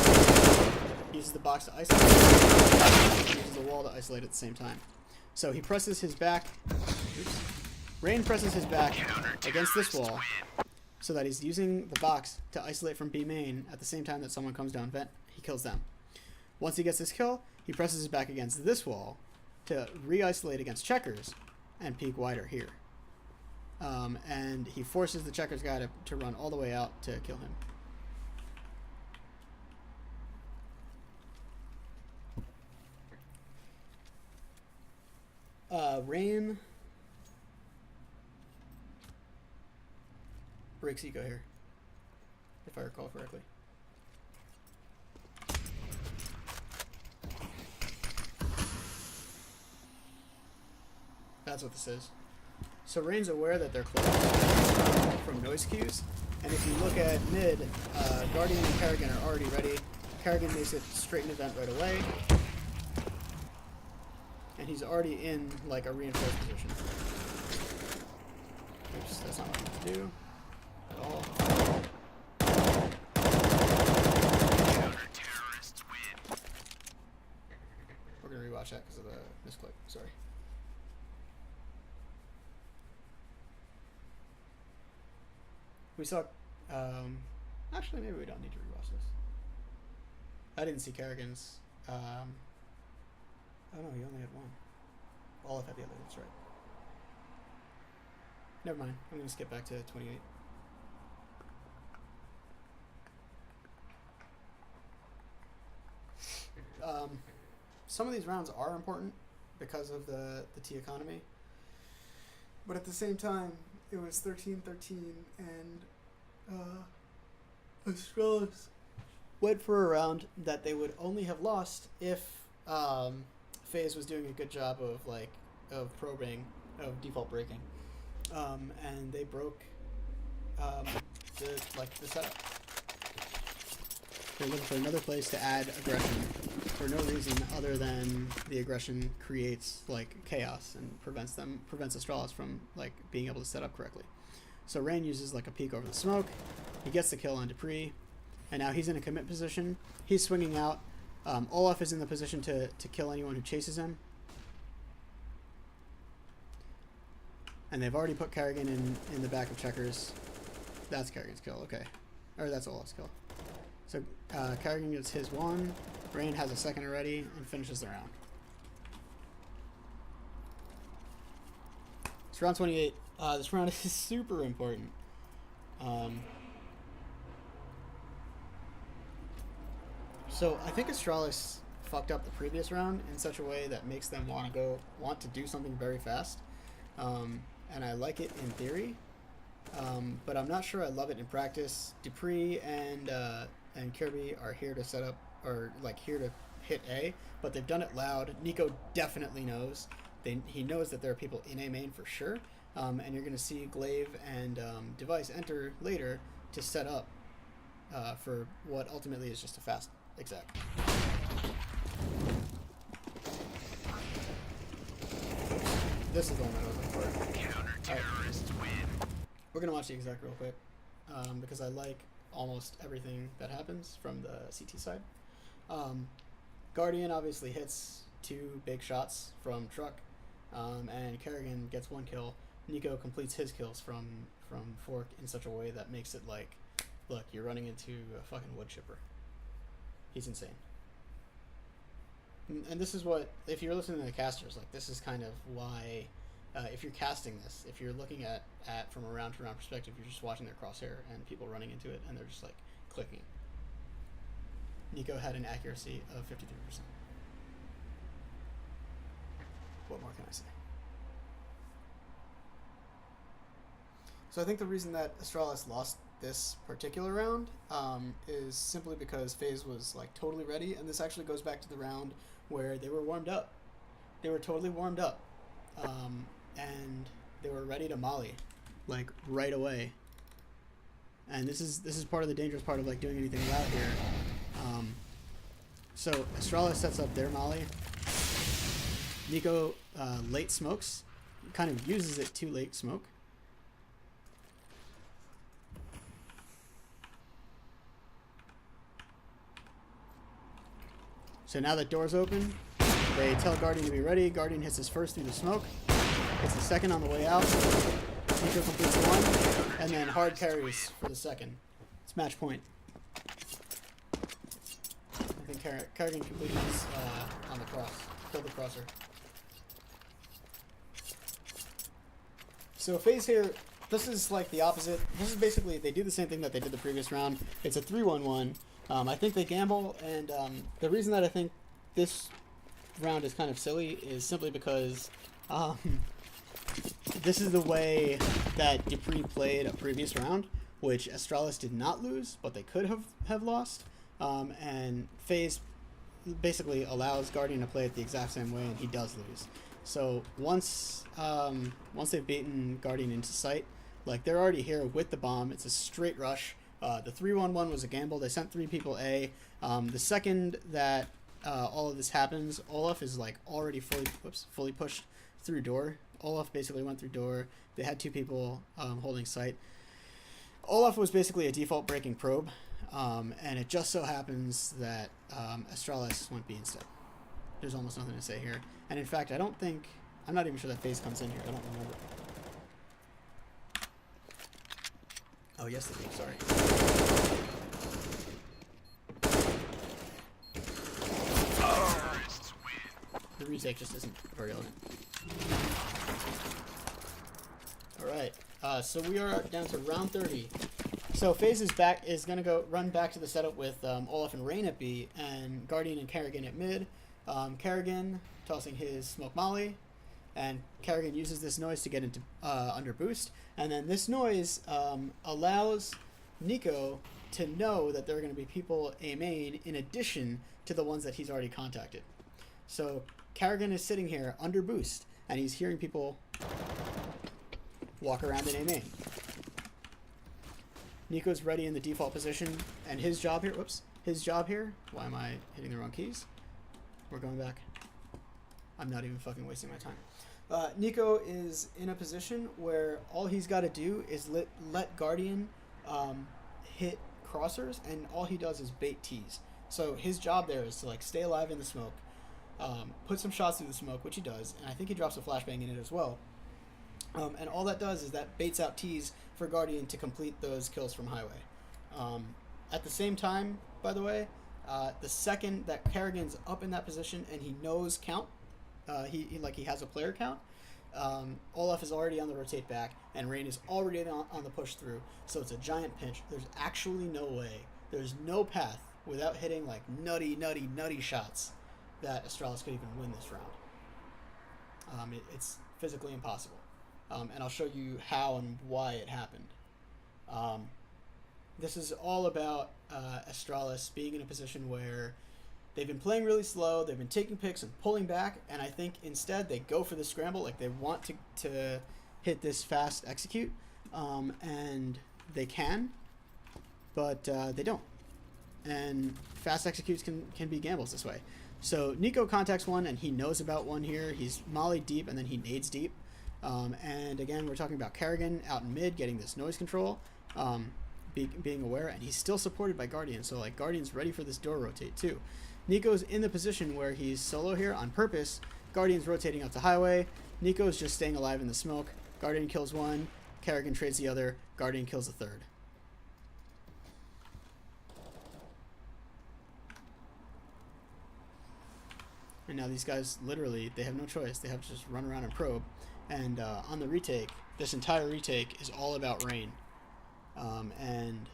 He uses the box to isolate. He uses the wall to isolate at the same time. So he presses his back. Oops. Rain presses his back against this wall so that he's using the box to isolate from B main at the same time that someone comes down vent. He kills them. Once he gets this kill, he presses his back against this wall to re-isolate against checkers and peek wider here. And he forces the checkers guy to run all the way out to kill him. Rain breaks eco here, if I recall correctly. That's what this is. So Rain's aware that they're close from noise cues, and if you look at mid, Guardian and Kerrigan are already ready. Kerrigan makes it straight in event right away, and he's already in like a reinforced position. Oops, that's not what I want to do at all. We're gonna rewatch that because of the misclick. Sorry. We saw, actually maybe we don't need to rewatch this. I didn't see Kerrigan's, oh no, he only had 1. Olaf had the other, that's right. Never mind, I'm going to skip back to 28. Some of these rounds are important because of the T economy, but at the same time, it was 13-13, and Astralis went for a round that they would only have lost if FaZe was doing a good job of probing, of default breaking, and they broke the setup. They're looking for another place to add aggression for no reason other than the aggression creates like chaos and prevents Astralis from like being able to set up correctly. So Rain uses like a peek over the smoke. He gets the kill on Dupree, and now he's in a commit position. He's swinging out. Olaf is in the position to kill anyone who chases him. And they've already put Kerrigan in the back of checkers. That's Kerrigan's kill, okay. Or that's Olaf's kill. So Kerrigan gets his 1, Rain has a second already, and finishes the round. It's round 28. This round is super important. So I think Astralis fucked up the previous round in such a way that makes them want to do something very fast. And I like it in theory, but I'm not sure I love it in practice. Dupree and Kirby are here to set up, or like here to hit A, but they've done it loud. Nico definitely knows. He knows that there are people in A main for sure, and you're going to see Glaive and Device enter later to set up for what ultimately is just a fast exec. This is the one I was looking for. Counter-terrorists win. We're going to watch the exec real quick because I like almost everything that happens from the CT side. Guardian obviously hits 2 big shots from Truck, and Kerrigan gets 1 kill. Nico completes his kills from Fork in such a way that makes it like, look, you're running into a fucking wood chipper. He's insane. And this is what, if you're listening to the casters, like, this is kind of why, if you're casting this, if you're looking at from a round-to-round perspective, you're just watching their crosshair and people running into it, and they're just, like, clicking. Nico had an accuracy of 53%. What more can I say? So I think the reason that Astralis lost this particular round is simply because FaZe was like totally ready, and this actually goes back to the round where they were warmed up. They were totally warmed up, and they were ready to molly, like right away. And this is part of the dangerous part of like doing anything loud here. So Astralis sets up their molly. Nico late smokes, kind of uses it to late smoke. So now that door's open, they tell Guardian to be ready. Guardian hits his first through the smoke, hits the second on the way out. Nico completes 1, and then hard carries for the second. It's match point. I think Kerrigan completed this on the cross. Killed the crosser. So FaZe here, this is like the opposite. This is basically, they do the same thing that they did the previous round. It's a 3-1-1. I think they gamble, and the reason that I think this round is kind of silly is simply because this is the way that Dupree played a previous round, which Astralis did not lose, but they could have lost. And FaZe basically allows Guardian to play it the exact same way, and he does lose. So once they've beaten Guardian into sight, like they're already here with the bomb. It's a straight rush. The 3-1-1 was a gamble. They sent 3 people A. The second that all of this happens, Olaf is like already fully pushed through door. Olaf basically went through door. They had 2 people holding sight. Olaf was basically a default breaking probe, and it just so happens that Astralis went B instead. There's almost nothing to say here. And in fact, I'm not even sure that FaZe comes in here. I don't remember. Oh, yes, they do. Sorry. The retake just isn't very elegant. Alright, so we are down to round 30. So FaZe is going to run back to the setup with Olaf and Rain at B, and Guardian and Kerrigan at mid. Kerrigan tossing his smoke molly, and Kerrigan uses this noise to get into under boost, and then this noise allows Nico to know that there are going to be people A main in addition to the ones that he's already contacted. So Kerrigan is sitting here under boost, and he's hearing people walk around in A main. Nico's ready in the default position, and his job here, why am I hitting the wrong keys? We're going back. I'm not even fucking wasting my time. Nico is in a position where all he's got to do is let Guardian hit crossers, and all he does is bait T's. So his job there is to like stay alive in the smoke, put some shots through the smoke, which he does, and I think he drops a flashbang in it as well. And all that does is that baits out T's for Guardian to complete those kills from highway. At the same time, by the way, the second that Kerrigan's up in that position and he knows count, he has a player count, Olaf is already on the rotate back, and Rain is already on the push through, so it's a giant pinch. There's actually no way, there's no path without hitting like nutty shots that Astralis could even win this round. It's physically impossible. And I'll show you how and why it happened. This is all about Astralis being in a position where they've been playing really slow, they've been taking picks and pulling back, and I think instead they go for the scramble, like they want to hit this fast execute, and they can, but they don't. And fast executes can be gambles this way. So Nico contacts one, and he knows about one here. He's mollied deep, and then he nades deep. And again, we're talking about Kerrigan out in mid getting this noise control, being aware, and he's still supported by Guardian, so like Guardian's ready for this door rotate too. Nico's in the position where he's solo here on purpose. Guardian's rotating up to highway. Nico's just staying alive in the smoke. Guardian kills one, Kerrigan trades the other, Guardian kills the third. And now these guys, literally, they have no choice. They have to just run around and probe. And on the retake, this entire retake is all about rain. And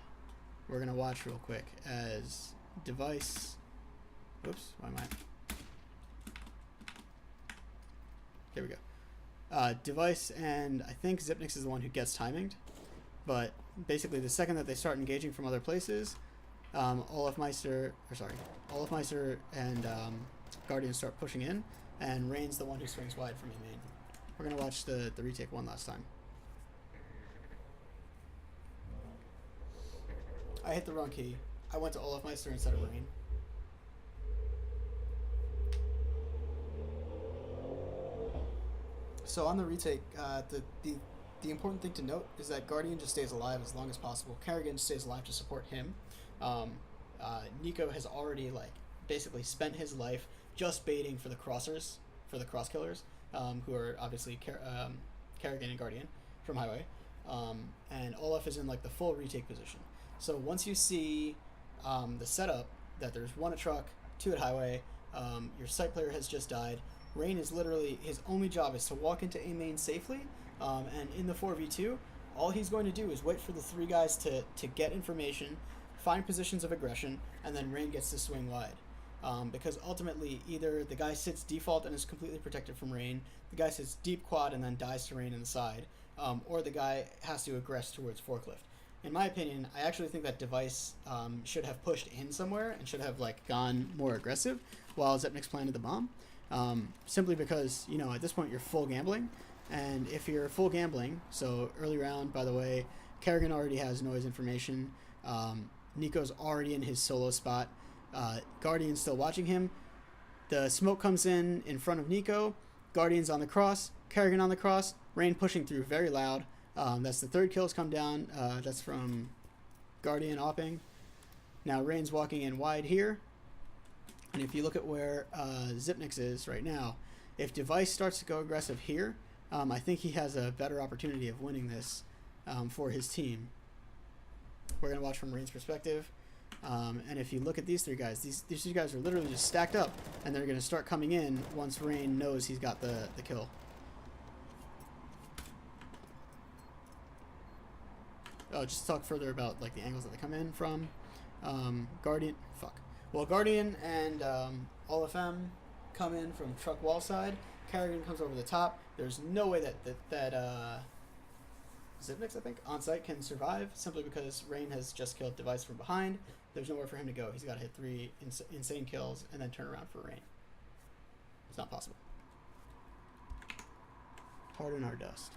we're going to watch real quick as Device... Oops, why am I... There we go. Device and I think Zipnix is the one who gets timinged. But basically, the second that they start engaging from other places, Olafmeister and... Guardian start pushing in, and Rain's the one who swings wide from main. We're going to watch the retake one last time. I hit the wrong key. I went to Olafmeister instead of Rain. So on the retake, the important thing to note is that Guardian just stays alive as long as possible. Kerrigan stays alive to support him. Nico has already basically spent his life just baiting for the crossers, for the cross killers, who are obviously Kerrigan and Guardian from highway. And Olaf is in the full retake position. So once you see the setup that there's one at truck, two at highway, your site player has just died. Rain is literally, his only job is to walk into A main safely, and in the 4v2, all he's going to do is wait for the three guys to get information, find positions of aggression, and then Rain gets to swing wide. Because ultimately, either the guy sits default and is completely protected from Rain, the guy sits deep quad and then dies to Rain in the side, or the guy has to aggress towards forklift. In my opinion, I actually think that Device should have pushed in somewhere and should have gone more aggressive while Zipnix planted the bomb. Simply because, at this point you're full gambling, and if you're full gambling, so early round, by the way, Kerrigan already has noise information, Nico's already in his solo spot, Guardian's still watching him, the smoke comes in front of Nico, Guardian's on the cross, Kerrigan on the cross, Rain pushing through very loud, that's the third kill's come down, that's from Guardian opping. Now Rain's walking in wide here, and if you look at where Zipnix is right now, if Device starts to go aggressive here, I think he has a better opportunity of winning this for his team. We're going to watch from Rain's perspective. And if you look at these three guys, these two guys are literally just stacked up, and they're going to start coming in once Rain knows he's got the kill. Oh, just to talk further about the angles that they come in from. Guardian and Olafem come in from truck wall side. Kerrigan comes over the top. There's no way that Zipnix, I think, on site can survive simply because Rain has just killed Device from behind. There's nowhere for him to go. He's got to hit 3 insane kills and then turn around for Rain. It's not possible. Hard in our dust.